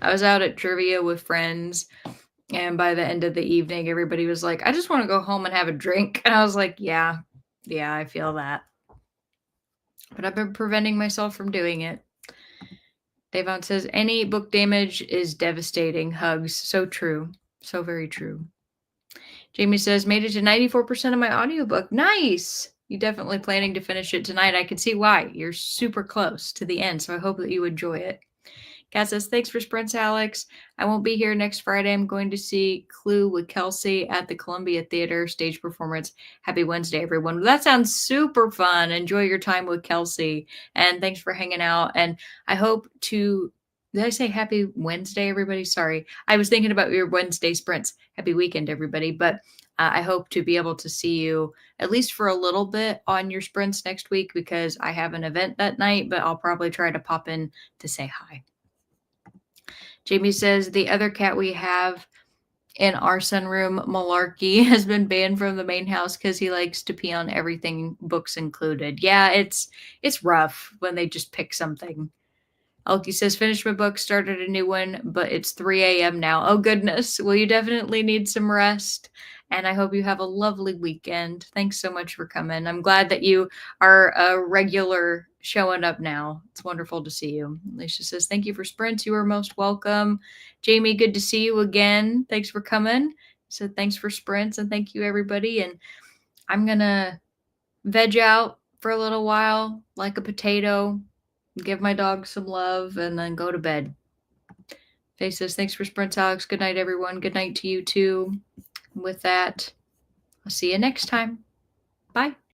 I was out at trivia with friends, and by the end of the evening, everybody was like, I just want to go home and have a drink. And I was like, yeah, I feel that. But I've been preventing myself from doing it. Davon says, any book damage is devastating. Hugs. So true. So very true. Jamie says, made it to 94% of my audiobook. Nice. You definitely planning to finish it tonight. I can see why. You're super close to the end, so I hope that you enjoy it. Kat says, thanks for sprints, Alex. I won't be here next Friday. I'm going to see Clue with Kelsey at the Columbia Theater stage performance. Happy Wednesday, everyone. That sounds super fun. Enjoy your time with Kelsey. And thanks for hanging out. And I hope to. Did I say happy Wednesday, everybody? Sorry. I was thinking about your Wednesday sprints. Happy weekend, everybody. But I hope to be able to see you at least for a little bit on your sprints next week because I have an event that night, but I'll probably try to pop in to say hi. Jamie says the other cat we have in our sunroom, Malarkey, has been banned from the main house because he likes to pee on everything, books included. Yeah, it's rough when they just pick something. Elkie says, finished my book, started a new one, but it's 3 a.m. now. Oh, goodness. Well, you definitely need some rest. And I hope you have a lovely weekend. Thanks so much for coming. I'm glad that you are a regular showing up now. It's wonderful to see you. Alicia says, thank you for sprints. You are most welcome. Jamie, good to see you again. Thanks for coming. So thanks for sprints and thank you, everybody. And I'm going to veg out for a little while like a potato, give my dog some love, and then go to bed. Faye says, thanks for sprints, Alex. Good night, everyone. Good night to you, too. With that, I'll see you next time. Bye.